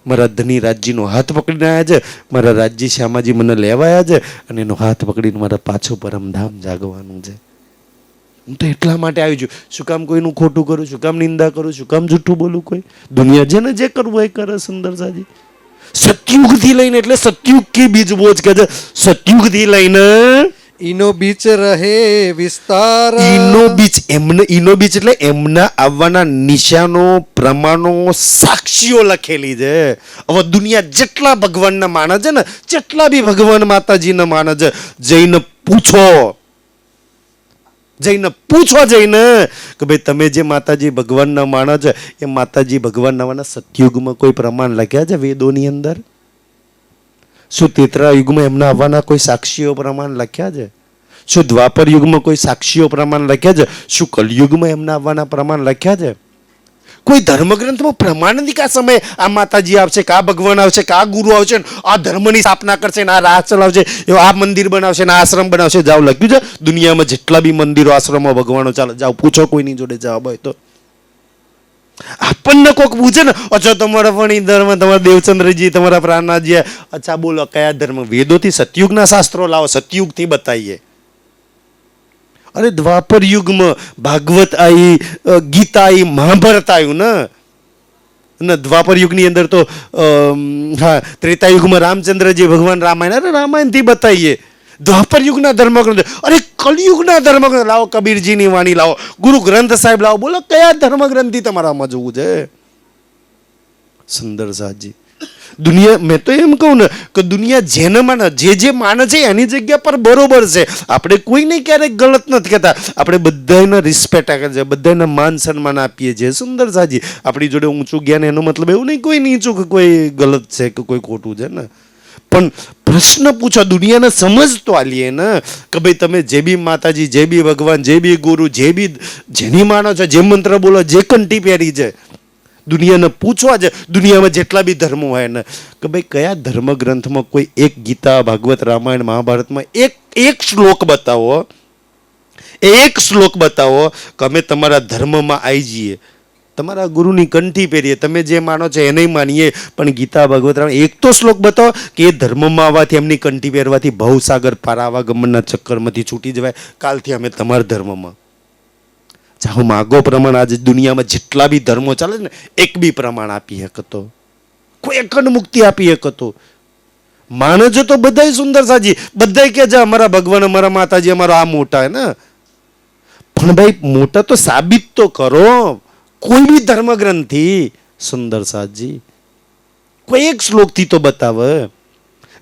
મારા ધની રાજ્યનો હાથ પકડીને આવ્યા છે, મારા રાજ્ય શ્યામાજી મને લેવાયા છે, અને એનો હાથ પકડીને મારા પાછું પરમધામ જાગવાનું છે. હું તો એટલા માટે આવી છું. શું કામ કોઈનું ખોટું કરું, શું કામ નિંદા કરું, શું કામ જૂઠું બોલું? કોઈ દુનિયા જેને જે કરવું એ કરે. સુંદર સાજી સતયુગથી લઈને, એટલે સતયુગ કે બીજ બોજ કે છે, સતયુગથી લઈને ઈનો બીચ રહે વિસ્તાર. ઈનો બીચ એટલે એમના આવવાના નિશાનો, પ્રમાણો, સાક્ષીઓ લખેલી છે. હવે દુનિયા જેટલા ભગવાનના માને છે ને, જેટલા બી ભગવાન માતાજીને માને છે, જઈને પૂછો જઈને કે ભાઈ તમે જે માતાજી ભગવાનના માનો છે, એ માતાજી ભગવાનના સતયુગમાં કોઈ પ્રમાણ લખ્યા છે વેદોની અંદર? શું ત્રેતા યુગમાં એમના આવવાના કોઈ સાક્ષીઓ પ્રમાણ લખ્યા છે? શું દ્વાપર યુગમાં કોઈ સાક્ષીઓ પ્રમાણ લખ્યા છે? શું કલયુગમાં એમના આવવાના પ્રમાણ લખ્યા છે? કોઈ ધર્મગ્રંથમાં પ્રમાણ નથી કે આ સમયે આ માતાજી આવશે, કે આ ભગવાન આવશે, કે આ ગુરુ આવશે, આ ધર્મની સ્થાપના કરશે, ને આ રાહ ચલાવશે, આ મંદિર બનાવશે, ને આ આશ્રમ બનાવશે. જાઓ, લખ્યું છે દુનિયામાં જેટલા બી મંદિરો, આશ્રમો, ભગવાનો, ચાલો જાઓ પૂછો, કોઈની જોડે જવાબ હોય તો. આપણને કોઈક પૂછે ને, અચ્છા તમારા પણ ધર્મ, તમારા દેવચંદ્રજી, તમારા પ્રાણનાથજી, અચ્છા બોલો કયા ધર્મ? વેદોથી સતયુગના શાસ્ત્રો લાવો, સતયુગથી બતાવીએ. અરે દ્વાપર યુગમાં ભાગવત આવી, ગીતા આવી, મહાભારત આવ્યું ને. દ્વાપર યુગની અંદર તો હા, ત્રેતા યુગમાં રામચંદ્રજી ભગવાન રામાયણ, અરે રામાયણથી બતાવીએ. દ્વાપર યુગના ધર્મગ્રંથ, અરે કલયુગના ધર્મગ્રંથ લાવો, કબીરજીની વાણી લાવો, ગુરુ ગ્રંથ સાહેબ લાવો, બોલો કયા ધર્મગ્રંથથી તમારામાં જોવું છે? સુંદર સાજી દુનિયા, મેં તો એમ કહું ને કે દુનિયા જેને માને, જે માને છે એની જગ્યા પર બરોબર છે. આપણે કોઈને ક્યારેક ગલત નથી કહેતા. આપણે બધાને રિસ્પેક્ટ આપે છે, બધાને માન સન્માન આપીએ છીએ. સુંદર સાજી આપણી જોડે ઊંચું જ્ઞાન, એનો મતલબ એવું નહીં કોઈ નીચું કે કોઈ ગલત છે કે કોઈ ખોટું છે ને. પણ પ્રશ્ન પૂછો, દુનિયાને સમજ તો આલીએ ને કે ભાઈ તમે જે બી માતાજી, જે બી ભગવાન, જે બી ગુરુ, જે બી જેની માનો છો, જે મંત્ર બોલો, જે કંઠી પહેરી છે, દુનિયાને પૂછવા છે. દુનિયામાં જેટલા બી ધર્મો હોય ને કે ભાઈ કયા ધર્મગ્રંથમાં કોઈ એક ગીતા, ભાગવત, રામાયણ, મહાભારતમાં એક શ્લોક બતાવો, એક શ્લોક બતાવો કે અમે તમારા ધર્મમાં આવી જઈએ, તમારા ગુરુની કંઠી પહેરીએ, તમે જે માનો છો એને માનીએ, પણ ગીતા, ભાગવત, રામાયણ એક તો શ્લોક બતાવો કે એ ધર્મમાં આવવાથી, એમની કંઠી પહેરવાથી ભવસાગર પાર આવાગમનના ચક્કરમાંથી છૂટી જવાય. કાલથી અમે તમારા ધર્મમાં જાઓ. માગો પ્રમાણ આજે દુનિયામાં જેટલા બી ધર્મો ચાલે ને, એક બી પ્રમાણ આપી શકતો, કોઈ એક મુક્તિ આપી શકતો માણસ તો બધાય સુંદર સાજી, બધાય કે છે અમારા ભગવાન, અમારા માતાજી, અમારો આ મોટા હે ને. પણ ભાઈ મોટા તો સાબિત તો કરો કોઈ બી ધર્મગ્રંથથી. સુંદર સાજી કોઈ એક શ્લોકથી તો બતાવે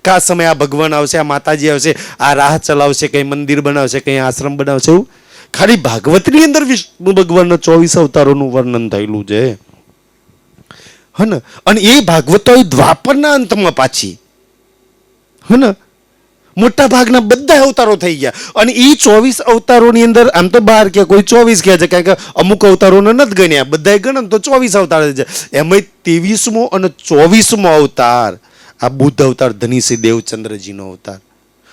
કે આ સમય આ ભગવાન આવશે, આ માતાજી આવશે, આ રાહ ચલાવશે, કઈ મંદિર બનાવશે, કઈ આશ્રમ બનાવશે. એવું ખાલી ભાગવતની અંદર વિષ્ણુ ભગવાનના 24 અવતારોનું વર્ણન થયેલું છે. હે ને? અને એ ભાગવતો દ્વાપરના અંતમાં પાછી, હે ને, મોટા ભાગના બધા અવતારો થઈ ગયા. અને એ 24 અવતારોની અંદર આમ તો 12 કે કોઈ 24 કહે છે, કારણ કે અમુક અવતારોને નથી ગણ્યા, બધાય ગણે તો 24 અવતાર છે. એમાં 23મો અને 24મો અવતાર આ બુદ્ધ અવતાર ધનીસિંહ દેવચંદ્રજીનો અવતાર,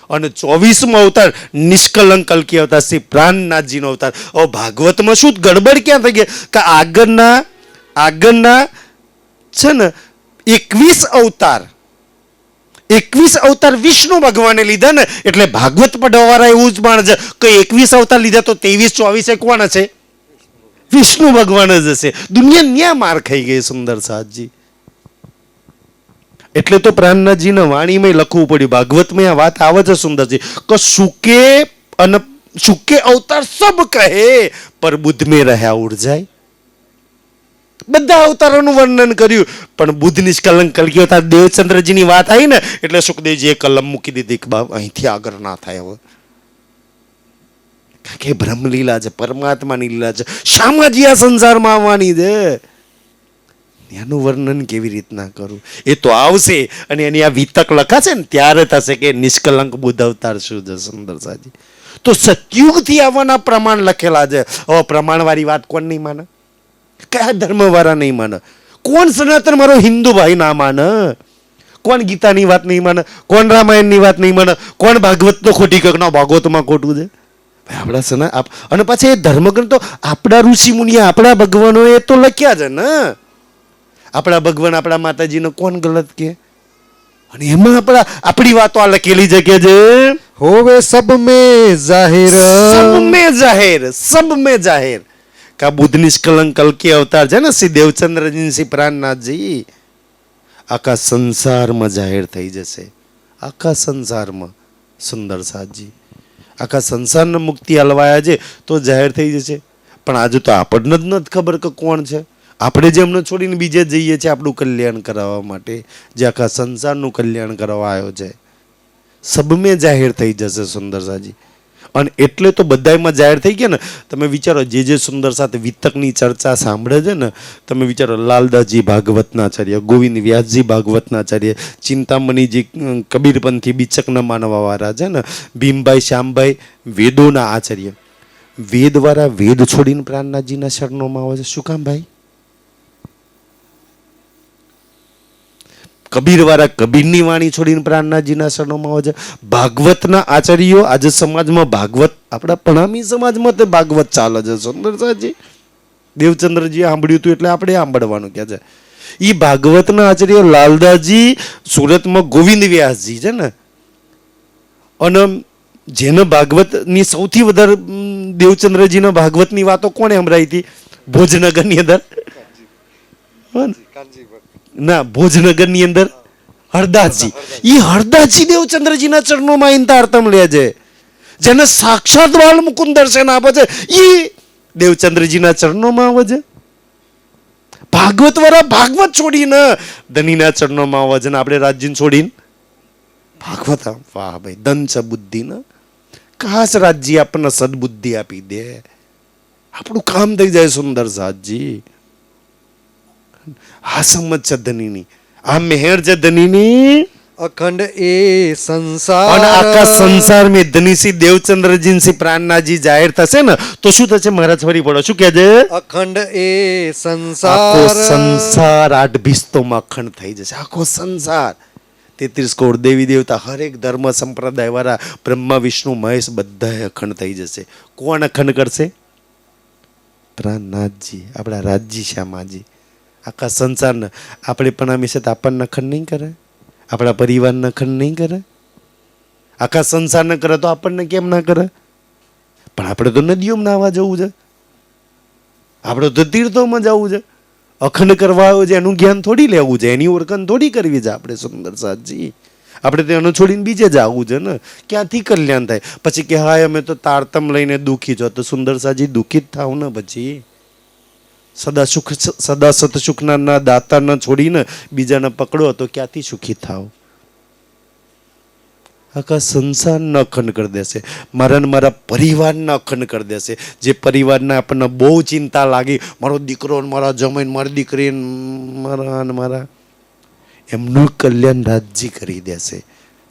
અને 24મો અવતાર નિષ્કલંક કલ્કી અવતાર શ્રી પ્રાણનાથજીનો અવતાર. હવે ભાગવતમાં શું ગડબડ ક્યાં થઈ ગઈ કે આગળના છે ને 21 અવતાર વિષ્ણુ ભગવાને લીધા ને, એટલે ભાગવત પઢવાવાળા એવું જ માને છે કે 21 અવતાર લીધા તો 23-24 કોણ છે? વિષ્ણુ ભગવાન જ હશે. દુનિયા ન્યા માર ખાઈ ગઈ સુંદર સાહજી. એટલે તો પ્રાણનાથજીના વાણીમાં લખવું પડ્યું, ભાગવતમાં આ વાત આવે છે સુંદરજી કે સુકે અવતાર સબ કહે પર બુદ્ધ में રહ્યા ઉડ જાય. બધા અવતારોનું વર્ણન કર્યું, પણ બુદ્ધ નિષ્કલંક કલ્કી અવતાર દેવચંદ્રજીની વાત આવી ને એટલે સુખદેવજીએ કલમ મૂકી દીધી કે બાપ અહીંથી આગળ ના થાય. હવે કે બ્રહ્મલીલા છે, પરમાત્માની લીલા છે, શામાજી આ સંસારમાં આવવાની છે, એનું વર્ણન કેવી રીતના કરું? એ તો આવશે અને એની આ વિતક લખાશે ને ત્યારે થશે કે નિષ્કલંક બુદ્ધ અવતાર શું છે. સુંદર સાજી તો સતયુગથી આવવાના પ્રમાણ લખેલા છે. હવે પ્રમાણવાળી વાત કોણ નહીં માને? કયા ધર્મવાળા નહીં માને? કોણ સનાતન મારો હિન્દુ ભાઈ ના માને? કોણ ગીતાની વાત નહીં માને? કોણ રામાયણની વાત નહીં માને? કોણ ભાગવતનો ખોટી કકના ભાગવતમાં ખોટું છે? આપણા અને પાછા એ ધર્મગ્રંથ તો આપણા ઋષિ મુનિએ, આપણા ભગવાનોએ તો લખ્યા છે ને. આપણા ભગવાન, આપણા માતાજીને કોણ ગલત કે? અને એમાં આપણી વાતો આ લખેલી છે કે જે હોવે સબ में જાહેર કા બુદ્ધ નિષ્કલંક કલ્કી અવતાર છે ને શ્રી દેવચંદ્રજી, શ્રી પ્રાણનાથજી, આખા સંસારમાં જાહેર થઈ જશે. આખા સંસારમાં સુંદર સાજી આખા સંસારને મુક્તિ હલવાયા છે તો જાહેર થઈ જશે. પણ આજે તો આપણને જ નથી ખબર કે કોણ છે. આપણે જે એમને છોડીને બીજે જઈએ છીએ આપણું કલ્યાણ કરાવવા માટે, જે આખા સંસારનું કલ્યાણ કરવા આવ્યો છે. સબમે જાહેર થઈ જશે સુંદર સાજી. અને એટલે તો બધામાં જાહેર થઈ ગયા ને. તમે વિચારો, જે સુંદર સાથે વિતકની ચર્ચા સાંભળે છે ને, તમે વિચારો લાલદાસજી ભાગવતનાચાર્ય, ગોવિંદ વ્યાસજી ભાગવતનાચાર્ય, ચિંતામણીજી કબીરપંથી બીચકના માનવાવાળા છે ને, ભીમભાઈ શ્યામભાઈ વેદોના આચાર્ય, વેદવાળા વેદ છોડીને પ્રાણનાથજીના શરણોમાં આવે છે. શું કામ ભાઈ? કબીરવાળા કબીરની વાણી છોડીને પ્રાણનાથજીના શરણોમાં આવે છે. ભાગવતના આચાર્યો આજે સમાજમાં ભાગવત, આપણા પ્રણામી સમાજમાં તે ભાગવત ચાલે છે. સુંદર સાજી દેવચંદ્રજી સાંભળ્યું હતું એટલે આપણે સાંભળવાનું કે છે. એ ભાગવતના આચાર્ય લાલદાસજી, સુરતમાં ગોવિંદ વ્યાસજી છે ને, અને જેને ભાગવતની સૌથી વધારે દેવચંદ્રજીના ભાગવતની વાતો કોણે સંભળાવી હતી? ભોજનગરની અંદર ના, ભોજનગરની અંદર હરદાસજી. એ હરદાસજી દેવચંદ્રજીના ચરણોમાં ઇન્તાર્તમ લે છે. જેને સાક્ષાત બાલ મુકુંદ દર્શન આપે છે એ દેવચંદ્રજીના ચરણોમાં આવે છે. ભાગવત વાળા ભાગવત છોડીને ધનીના ચરણોમાં આવે છે ને આપણે રાજ્યને છોડીને ભાગવત. વાહ ભાઈ, ધન છે બુદ્ધિ ને. ખાસ રાજ્ય આપણને સદબુદ્ધિ આપી દે, આપણું કામ થઈ જાય. સુંદર સાજી આ સમજ છે ધનીની, આ મેહર છે ધનીની. અખંડ એ સંસાર અને આખા સંસાર મેં ધનીસિંહ દેવચંદ્રજી સિંહ પ્રાણનાથજી જાહેર થશે ને તો શું થશે? મહારાજ ફરી પડો, શું કહે છે? અખંડ એ આખો સંસાર સંસાર 8 ભીસ્તોમાં અખંડ થઈ જશે. આખો સંસાર 33 કરોડ દેવી દેવતા, હરેક ધર્મ સંપ્રદાય વાળા, બ્રહ્મા વિષ્ણુ મહેશ બધા અખંડ થઈ જશે. કોણ અખંડ કરશે? પ્રાણનાથજી, આપણા રાજજી શ્યામાજી. આખા સંસારને આપણે પ્રણામી છે તો આપણને અખંડ નહીં કરે? આપણા પરિવારને અખંડ નહીં કરે? આખા સંસારને કરે તો આપણને કેમ ના કરે? પણ આપણે તો નદીઓમાં નાહવા જવું છે, આપણે તો તીર્થોમાં જવું છે. અખંડ કરવા આવ્યો છે એનું જ્ઞાન થોડી લેવું છે, એની ઓળખાણ થોડી કરવી છે આપણે. સુંદર સાજી આપણે તો એનું છોડીને બીજે જ આવવું છે ને. ક્યાંથી કલ્યાણ થાય? પછી કે હા અમે તો તારતમ લઈને દુઃખી છો, તો સુંદર સાજી દુઃખી જ થાવ ને. પછી સદા સત સુખના દાતાને છોડીને બીજાને પકડો તો ક્યાંથી સુખી થાવ? આખા સંસારને અખંડ કરી દેશે, મારા ને મારા પરિવારને અખંડ કરી દેશે. જે પરિવારને આપણને બહુ ચિંતા લાગી, મારો દીકરો ને મારા જમાઈ ને મારી દીકરી ને મારા એમનું કલ્યાણ રાજજી કરી દેશે.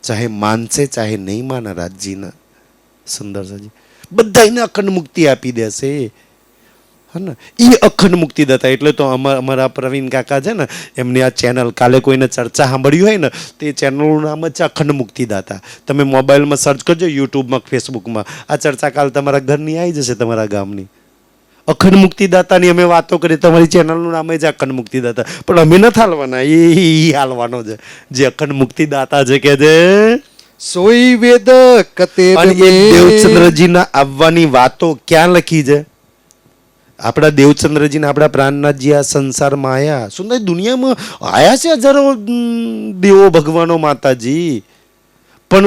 ચાહે માનશે ચાહે નહીં માને રાજજીને. સુંદર સાજી બધાને અખંડ મુક્તિ આપી દેશે. ને એ અખંડ મુક્તિદાતા. એટલે તો અમારા પ્રવીણ કાકા છે ને, એમની આ ચેનલ, કાલે કોઈને ચર્ચા સાંભળ્યું હોય ને તો એ ચેનલનું નામ જ છે અખંડ મુક્તિદાતા. તમે મોબાઈલમાં સર્ચ કરજો, યુટ્યુબમાં, ફેસબુકમાં, આ ચર્ચા કાલ તમારા ઘરની આવી જશે, તમારા ગામની. અખંડ મુક્તિદાતાની અમે વાતો કરી, તમારી ચેનલનું નામ જ અખંડ મુક્તિદાતા. પણ અમે નથી હાલવાના, એ હાલવાનો છે જે અખંડ મુક્તિદાતા છે કે છે. સોઈ વેદ કતેબ અને એ મેં દેવચંદ્રજીના આવવાની વાતો ક્યાં લખી છે? આપણા દેવચંદ્રજીને, આપણા પ્રાણનાથજી આ સંસારમાં આયા, સુંદર દુનિયામાં આયા છે હજારો દેવો, ભગવાનો, માતાજી. પણ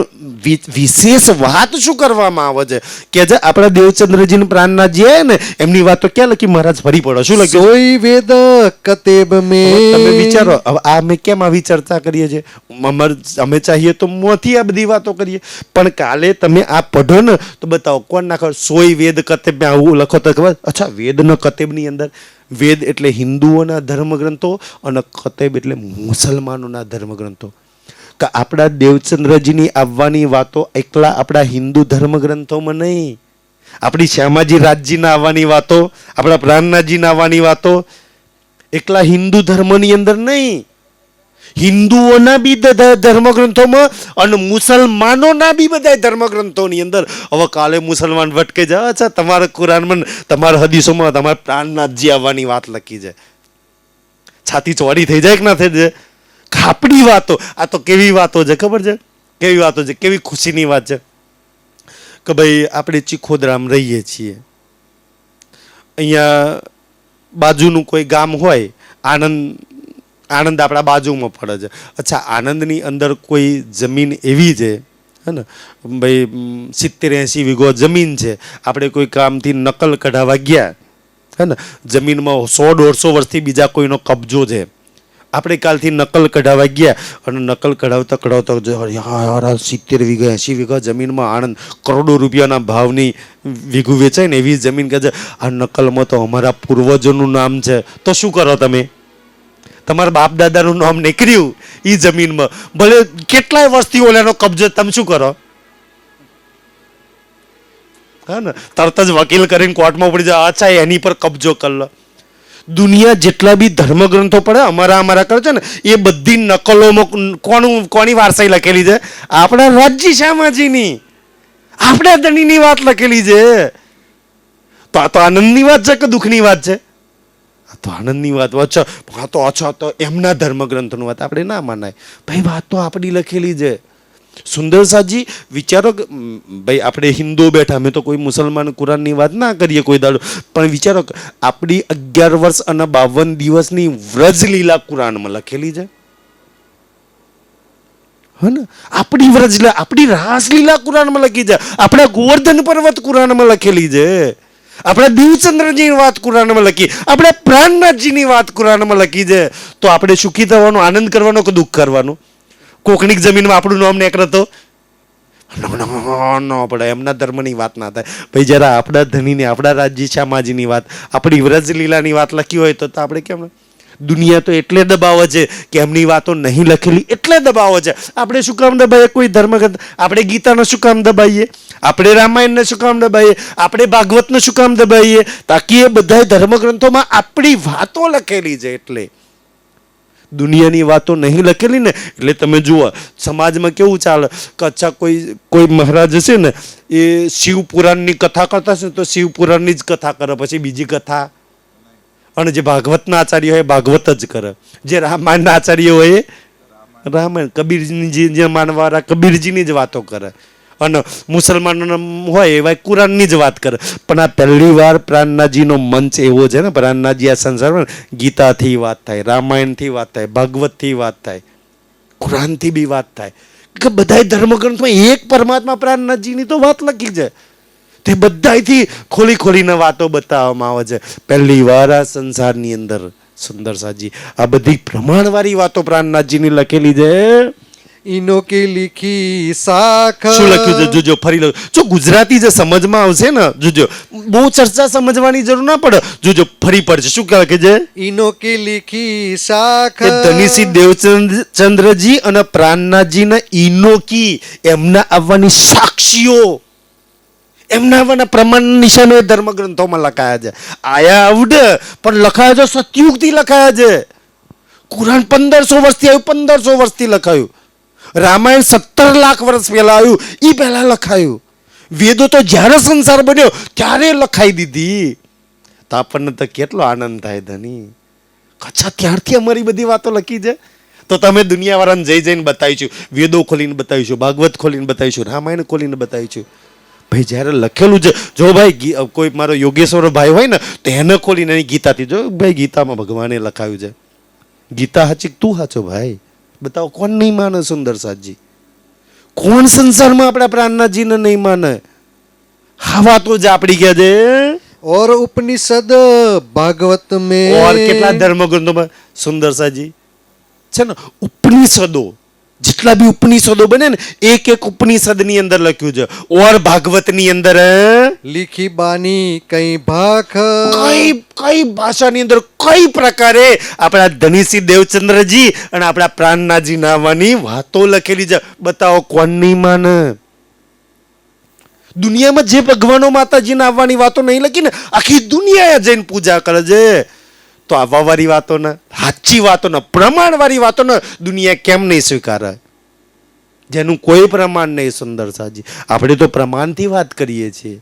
વિશેષ વાત શું કરવામાં આવે છે કે જે આપણા દેવચંદ્રજી પ્રાણનાથજી આયા ને, એમની વાતો ક્યાં લખી? મહારાજ ફરી પડો, શું લખ્યું? સોઈ વેદ કતેબ મેં. તમે વિચારો, હવે આ અમે કેમ આવી ચર્ચા કરીએ છીએ? અમે ચાહીએ તો મોથી આ બધી વાતો કરીએ, પણ કાલે તમે આ પઢો ને તો બતાવો કોણ નાખો સોઈ વેદ કતેબ મેં આવું લખો તો ખબર? અચ્છા, વેદના કતેબની અંદર વેદ એટલે હિન્દુઓના ધર્મગ્રંથો અને કતેબ એટલે મુસલમાનોના ધર્મગ્રંથો. કે આપણા દેવચંદ્રજીની આવવાની વાતો એકલા આપણા હિન્દુ ધર્મગ્રંથોમાં નહીં, આપણી શ્યામાજી રાજજીના આવવાની વાતો, આપણા પ્રાણનાથજીના આવવાની વાતો એકલા હિન્દુ ધર્મની અંદર નહીં, હિન્દુઓના બી ધર્મગ્રંથોમાં અને મુસલમાનોના બી બધા ધર્મગ્રંથોની અંદર. હવે કાલે મુસલમાન ભટકે જાય, અચ્છા તમારા કુરાનમાં, તમારા હદીસોમાં તમારા પ્રાણનાથજી આવવાની વાત લખી છે. છાતી ચોડી થઈ જાય કે ના થઈ જાય? આપણી વાતો, આ તો કેવી વાતો છે ખબર છે? કેવી વાતો છે, કેવી ખુશીની વાત છે કે ભાઈ આપણે ચીખોદરામાં રહીએ છીએ, અહીંયા બાજુનું કોઈ ગામ હોય, આણંદ આપણા બાજુમાં પડે છે. અચ્છા, આણંદની અંદર કોઈ જમીન એવી છે હે ને ભાઈ 70-80 વીઘો જમીન છે, આપણે કોઈ કામથી નકલ કઢાવવા ગયા હે ને, જમીનમાં 100-150 વર્ષથી બીજા કોઈનો કબજો છે, આપણે કાલથી નકલ કઢાવવા ગયા અને નકલ કઢાવતા 70 વીઘા 80 વીઘા જમીનમાં આણંદ કરોડો રૂપિયાના ભાવની વીઘું વેચાય ને એવી જમીન કે આ નકલમાં તો અમારા પૂર્વજોનું નામ છે. તો શું કરો તમે? તમારા બાપ દાદાનું નામ નીકળ્યું એ જમીનમાં, ભલે કેટલાય વર્ષથી ઓલાનો કબજો, તમે શું કરો? હા ને, તરત જ વકીલ કરીને કોર્ટમાં પડી જાય, અચ્છા એની પર કબજો કરી લો. દુનિયા જેટલા બી ધર્મગ્રંથો પડે અમારા કરે છે ને, એ બધી નકલોમાં કોની વારસાઈ લખેલી છે? આપણા રાજજી શ્યામાજીની, આપણા ધણીની વાત લખેલી છે. તો આ તો આનંદની વાત છે કે દુઃખની વાત છે? આ તો આનંદની વાત. અચ્છા તો એમના ધર્મગ્રંથોની વાત આપણે ના માનાય ભાઈ, વાત તો આપણી લખેલી છે. સુંદર સાજી વિચારો કે ભાઈ આપણે હિન્દુઓ બેઠા, અમે તો કોઈ મુસલમાન કુરાનની વાત ના કરીએ કોઈ દાડો, પણ વિચારો કે આપણી 11 વર્ષ અને 52 દિવસની વ્રજલીલા કુરાનમાં લખેલી છે હે ને, આપણી રાસલીલા કુરાનમાં લખી છે, આપણા ગોવર્ધન પર્વત કુરાનમાં લખેલી છે, આપણા દેવચંદ્રજીની વાત કુરાનમાં લખી, આપણા પ્રાણનાથજીની વાત કુરાનમાં લખી છે. તો આપણે સુખી થવાનું, આનંદ કરવાનો કે દુઃખ કરવાનું? કોકણીક જમીનમાં આપણું નામ નીકળે તો ન પડે, એમના ધર્મની વાત ના થાય ભાઈ. જરા આપણા ધણીની, આપણા રાજ્ય શ્યામાજીની વાત, આપણી વ્રજલીલાની વાત લખી હોય તો આપણે કેમ? દુનિયા તો એટલે દબાવે છે કે એમની વાતો નહીં લખેલી એટલે દબાવે છે. આપણે શું કામ દબાઈએ કોઈ ધર્મગ્રંથ? આપણે ગીતાને શું કામ દબાઈએ? આપણે રામાયણને શું કામ દબાઈએ? આપણે ભાગવતને શું કામ દબાઈએ? તાકી એ બધા ધર્મગ્રંથોમાં આપણી વાતો લખેલી છે. એટલે દુનિયાની વાતો નહીં લખેલી ને, એટલે તમે જુઓ સમાજમાં કેવું ચાલે કે અચ્છા કોઈ મહારાજ હશે ને, એ શિવપુરાણની કથા કરતા હશે તો શિવપુરાણની જ કથા કરે, પછી બીજી કથા. અને જે ભાગવતના આચાર્ય હોય ભાગવત જ કરે, જે રામાયણના આચાર્ય હોય રામાયણ, કબીરજી જે માનવાળા કબીરજીની જ વાતો કરે, અને મુસલમાનો હોય એવા કુરાનની જ વાત કરે. પણ આ પહેલી વાર પ્રાણનાથજીનો મંચ એવો છે ને, પ્રાણનાથજી આ સંસારમાં ગીતાથી વાત થાય, રામાયણથી વાત થાય, ભાગવતથી વાત થાય, કુરાનથી બી વાત થાય, કે બધા ધર્મગ્રંથમાં એક પરમાત્મા પ્રાણનાથજીની તો વાત લખી છે. તે બધાથી ખોલીને વાતો બતાવવામાં આવે છે. પહેલી વાર આ સંસારની અંદર સુંદર સાજી આ બધી પ્રમાણવાળી વાતો પ્રાણનાથજીની લખેલી છે. ઈનો કી લીખી શાખ. શું લખ્યું છે જોજો, ફરી લઉં. જો ગુજરાતી જે સમજમાં આવશે ને, જોજો, બહુ ચર્ચા સમજવાની જરૂર ના પડે, જોજો ફરી પડશે. શું લખે છે? ઈનો કી લીખી શાખ. કે ધનીસિંહ દેવચંદ્રજી અને પ્રાણનાથજીના ઈનોકી એમના આવવાની સાક્ષીઓ, એમના આવવાના પ્રમાણ નિશાનો એ ધર્મગ્રંથોમાં લખાયા છે. આયા આવડે પણ લખાયા છે સતયુગથી લખાયા છે. કુરાન 1500 વર્ષથી આવ્યું, 1500 વર્ષથી લખાયું. રામાયણ 17 લાખ વર્ષ પહેલા આવ્યું, એ પહેલા લખાયું. વેદો તો જ્યારે સંસાર બન્યો ત્યારે લખાઈ દીધી. તો આપણને તો કેટલો આનંદ થાય ધની. અચ્છા, ત્યારથી અમારી બધી વાતો લખી છે. તો તમે દુનિયાવાળાને જઈને બતાવીશું, વેદો ખોલીને બતાવીશું, ભાગવત ખોલીને બતાવીશું, રામાયણ ખોલીને બતાવીશું. ભાઈ જ્યારે લખેલું છે, જો ભાઈ કોઈ મારો યોગેશ્વર ભાઈ હોય ને તો એને ખોલીને એની ગીતાથી જો, ભાઈ ગીતામાં ભગવાને લખાયું છે. ગીતા હાચી તું હાચો ભાઈ, બતાવો કોણ નહીં માને? સુંદર સાજી કોણ સંસારમાં આપણા પ્રાણનાથજીને નહીં માને? હા વાતો જ આપડી કે છે. और उपनिषद भागवत में ઓર કેટલા ધર્મગ્રંથોમાં સુંદર સાજી છે ને, ઉપનિષદો જેટલા બી ઉપનિષદો બને ને, એક એક ઉપનિષદ ની અંદર લખ્યું છે. ઓર ભાગવત ની અંદર लिखी बानी कई भाख. કઈ ભાષાની અંદર કઈ પ્રકારે આપણા ધનીસિંહ દેવચંદ્રજી અને આપણા પ્રાણનાથજી નામની વાતો લખેલી છે. બતાવો કોણ નહીં માને? દુનિયામાં જે ભગવાનો માતાજીને આવવાની વાતો નહીં લખી ને, આખી દુનિયા જઈને પૂજા કરે છે. તો આવવા વાળી વાતો ને, સાચી વાતો ને, પ્રમાણ વાળી વાતો ને દુનિયા કેમ નહીં સ્વીકારે? જેનું કોઈ પ્રમાણ નહીં. સુંદર સાજી આપણે તો પ્રમાણથી વાત કરીએ છીએ.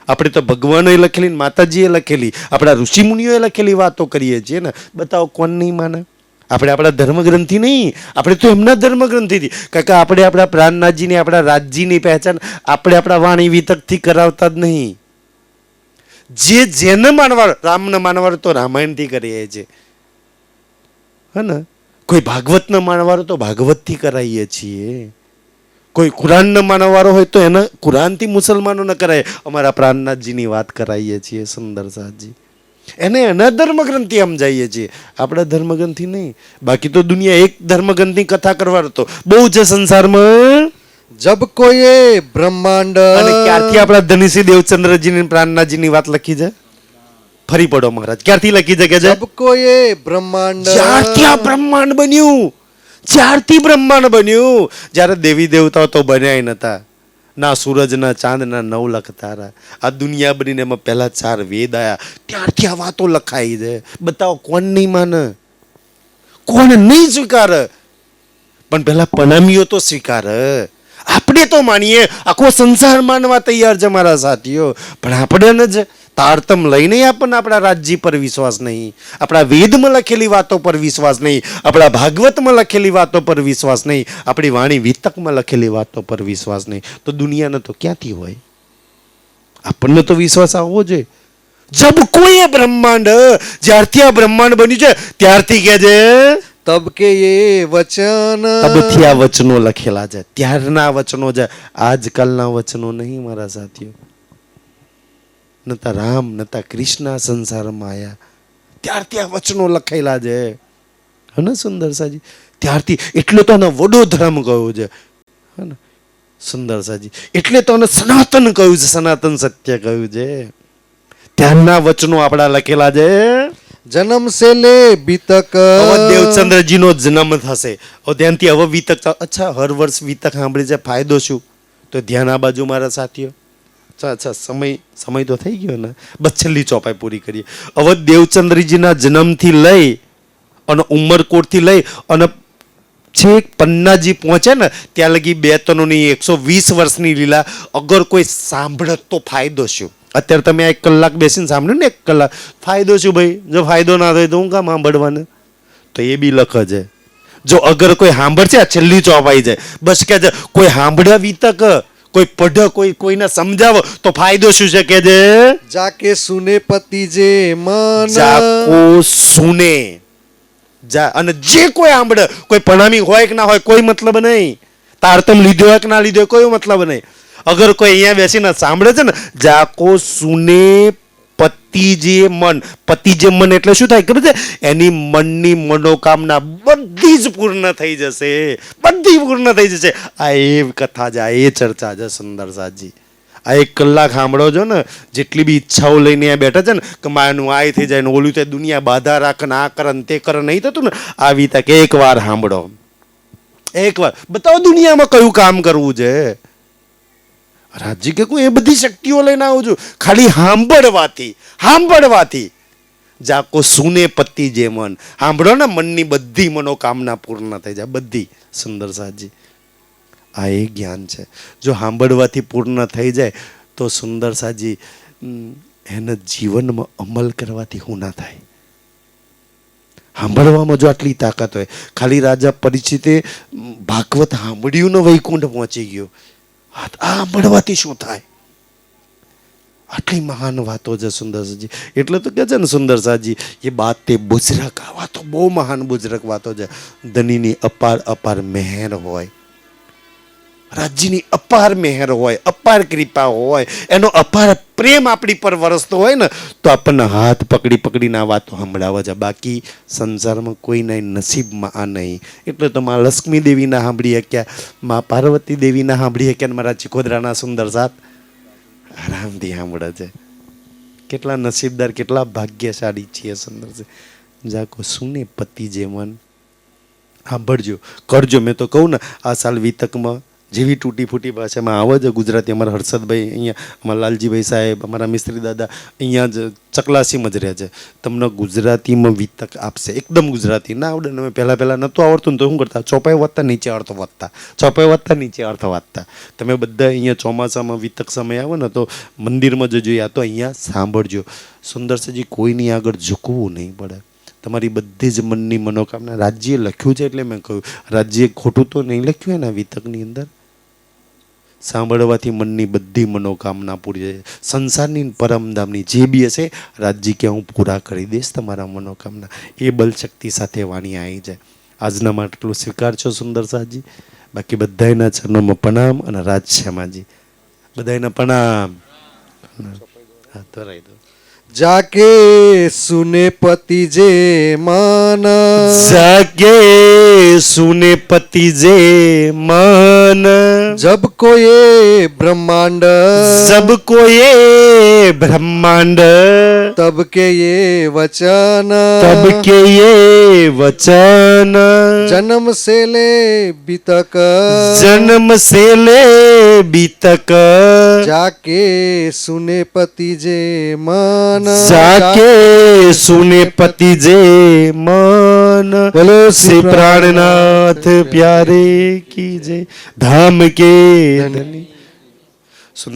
આપણે તો ભગવાનોએ લખેલી, માતાજીએ લખેલી, આપણા ઋષિમુનિઓએ લખેલી વાતો કરીએ છીએ ને. બતાવો કોણ નહીં માને? આપણે આપણા ધર્મગ્રંથિ નહીં, આપણે તો એમના ધર્મગ્રંથિથી. કારણ કે આપણે આપણા પ્રાણનાથજીની, આપણા રાજજીની પહેચાન આપણે આપણા વાણી વિતકથી કરાવતા જ નહીં. જેને માનવા, રામને માનવા તો રામાયણથી કરીએ છીએ, હે ને? કોઈ ભાગવતને માનવાળો તો ભાગવતથી કરાવીએ છીએ. કોઈ કુરાનને માનવાળો હોય તો એને કુરાનથી મુસલમાનોને કરાય. અમારા પ્રાણનાથજીની વાત કરાવીએ છીએ. સુંદર સાજી એને એના ધર્મગ્રંથથી સમજાવીએ છીએ, આપણા ધર્મગ્રંથથી નહીં. બાકી તો દુનિયા એક ધર્મગ્રંથની કથા કરવાનો તો બહુ છે સંસારમાં. जब कोई ब्रह्मांड. અને ક્યારથી આપણા ધનીસિંહ દેવચંદ્રજીની પ્રાણનાથજીની વાત લખી છે? ફરી પડો મહારાજ, ક્યારથી લખી છે કે છે? जब कोई ब्रह्मांड. જ્યારથી આ બ્રહ્માંડ બન્યું, જ્યારથી બ્રહ્માંડ બન્યું, જ્યારે દેવી દેવતાઓ તો બન્યા નતા, ના સૂરજ ના ચાંદ ના 9 લાખ તારા, આ દુનિયા બનીને એમાં પહેલા 4 વેદ આયા, ત્યારથી આ વાતો લખાઈ છે. બતાવો કોણ નહીં માને? કોણ નહીં સ્વીકારે? પણ પેલા પનામીઓ તો સ્વીકારે. આપણે તો માનીએ, આખો સંસાર માનવા તૈયાર છે મારા સાથીઓ, પણ આપણે જ તારતમ લઈને આપણને આપણા રાજ્ય પર વિશ્વાસ નહીં, આપણા વેદમાં લખેલી વાતો પર વિશ્વાસ નહીં, આપણા ભાગવતમાં લખેલી વાતો પર વિશ્વાસ નહીં, આપણી વાણી વિતકમાં લખેલી વાતો પર વિશ્વાસ નહીં. તો દુનિયાને તો ક્યાંથી હોય? આપણને તો વિશ્વાસ આવવો જોઈએ. જબ કોઈ બ્રહ્માંડ, જ્યારથી આ બ્રહ્માંડ બન્યું છે ત્યારથી કે છે, तब के ये वचन. તબથી આ વચનો લખેલા છે. ત્યારના વચનો છે, આજકાલના વચનો નહીં મારા સાથીઓ. નતા રામ નતા કૃષ્ણ સંસારમાં આયા, ત્યારથી આ વચનો લખાયેલા છે. હે ને સુંદર સાજી? ત્યારથી. એટલે તો આને વડો ધર્મ કહ્યો છે, હે ને સુંદર સાજી? એટલે તો આને સનાતન કહ્યું છે, સનાતન સત્ય કહ્યું છે. ત્યારના વચનો આપણા લખેલા છે. जन्म से ले बीतक. હવે દેવચંદ્રજી નો જન્મ થશે, હવે ધ્યાનથી. હવે વિતક, અચ્છા હર વર્ષ વિતક સાંભળી છે, ફાયદો શું? તો ધ્યાન આ બાજુ મારા સાથીઓ. અચ્છા સમય તો થઈ ગયો ને, બસ છેલ્લી ચોપાઈ પૂરી કરીએ. હવે દેવચંદ્રજીના જન્મથી લઈ અને ઉમરકોટથી લઈ અને છેક પન્નાજી પહોંચે ને ત્યાં લગી 2-3 120 વર્ષની લીલા અગર કોઈ સાંભળત તો ફાયદો શું? અત્યારે તમે 1 કલાક બેસીને સાંભળ્યું ને, 1 કલાક, ફાયદો શું ભાઈ? જો ફાયદો ના થાય તો હું કામ સાંભળવાને? તો એ બી લખ છે. જો અગર કોઈ સાંભળશે, આ છેલ્લી ચોપાઈ છે, બસ કે છે કોઈ સાંભળ્યા વિતક, કોઈ પઢ, કોઈને સમજાવો તો ફાયદો શું છે કે છે? जाके सुने पति जे मन. જાકો સુને જા, અને જે કોઈ સાંભળે, કોઈ પ્રણામી હોય કે ના હોય કોઈ મતલબ નહીં, તારતમ લીધો હોય કે ના લીધો હોય કોઈ મતલબ નહીં. અગર કોઈ અહીંયા બેસીને સાંભળે છે ને, જાકો સુને પતિ જે મન, પતિ જે મન એટલે શું થાય ખબર છે? એની મનની મનોકામના બધી જ પૂર્ણ થઈ જશે, બધી પૂર્ણ થઈ જશે. આ એ કથા છે, આ એ ચર્ચા છે સુંદર સાજી. આ 1 કલાક સાંભળો છો ને, જેટલી બી ઈચ્છાઓ લઈને અહીંયા બેઠા છે ને કે માનું આ થઈ જાય ને ઓલું થાય, દુનિયા બાધા રાખે ને આ કરે ને તે કરે, નહીં થતું ને. આવી તક એકવાર સાંભળો, એકવાર બતાવો દુનિયામાં કયું કામ કરવું છે. રાજજી કે હું એ બધી શક્તિઓ લઈને આવું છું ખાલી સાંભળવાથી. જાકો સુને પતિ જે મન, સાંભળો ને, મનની બધી મનોકામના પૂર્ણ થઈ જાય, બધી. સુંદર સાજી, આ એ જ્ઞાન છે. જો સાંભળવાથી પૂર્ણ થઈ જાય તો સુંદર સાજી એને જીવનમાં અમલ કરવાથી શું ના થાય. સાંભળવામાં જો આટલી તાકાત હોય, ખાલી રાજા પરીક્ષિતે ભાગવત સાંભળ્યું ને વૈકુંઠ પહોંચી ગયો. આ સાંભળવાથી શું થાય? આટલી મહાન વાતો છે સુંદરસાજી. એટલે તો કે છે ને સુંદરસાજી, એ બાત તે બુજરક, આ વાતો બહુ મહાન બુજરક વાતો છે. ધનીની અપાર મહેર હોય, રાજ્યની અપાર મહેર હોય, અપાર કૃપા હોય, એનો અપાર પ્રેમ આપણી પર વરસતો હોય ને તો આપણને હાથ પકડીને આ વાતો સંભળાવે છે. બાકી સંસારમાં કોઈના નસીબમાં આ નહીં. એટલે તો માં લક્ષ્મી દેવીના સાંભળી શક્યા, માં પાર્વતી દેવીના સાંભળી શક્યા, મારા ચિકોદરાના સુંદર સાથ આરામથી સાંભળે છે. કેટલા નસીબદાર, કેટલા ભાગ્યશાળી છીએ સુંદર છે. જાકો સુને પતિ જે મન, સાંભળજો, કરજો. મેં તો કહું ને, આ સાલ વિતકમાં જેવી તૂટી ફૂટી ભાષામાં આવે છે ગુજરાતી, અમારા હર્ષદભાઈ અહીંયા, અમારા લાલજીભાઈ સાહેબ, અમારા મિસ્ત્રી દાદા અહીંયા જ ચકલાસીમાં જ રહે છે, તમને ગુજરાતીમાં વિતક આપશે. એકદમ ગુજરાતી ના આવડે ને, પહેલાં નહોતું આવડતું ને તો શું કરતા, ચોપાઈ વાંચતા, નીચે અર્થ વાંચતા, ચોપાઈ વાંચતા, નીચે અર્થ વાંચતા. તમે બધા અહીંયા ચોમાસામાં વિતક સમય આવે ને તો મંદિરમાં જો જોઈએ, આ તો અહીંયા સાંભળજો. સુંદરસાજી, કોઈની આગળ ઝૂકવું નહીં પડે. તમારી બધી જ મનની મનોકામના રાજ્યે લખ્યું છે, એટલે મેં કહ્યું રાજ્યે ખોટું તો નહીં લખ્યું એના વિતકની અંદર. સાંભળવાથી મનની બધી મનોકામના પૂરી જાય. સંસારની પરમધામની જે બી હશે, રાજ્ય કે હું પૂરા કરી દઈશ તમારા મનોકામના. એ બલશક્તિ સાથે વાણી આવી જાય. આજના માટે એટલું સ્વીકારશો સુંદર સાજી. બાકી બધાના ચરણોમાં પ્રણામ અને રાજ શ્યામાજી બધાના પ્રણામ. હા, ધરાઈ દો. जाके सुने पति जे मान, जाके सुने पति जे मन, जब को ये ब्रह्मांड, जब को ये ब्रह्मांड, तब के ये वचन, तब के ये वचन, जन्म से ले बीतक, जन्म से ले बीतक, जाके सुने पति जे मान, जाके सुने पति जे मन. बोलो श्री प्राणनाथ प्यारे की जय. धाम के धनी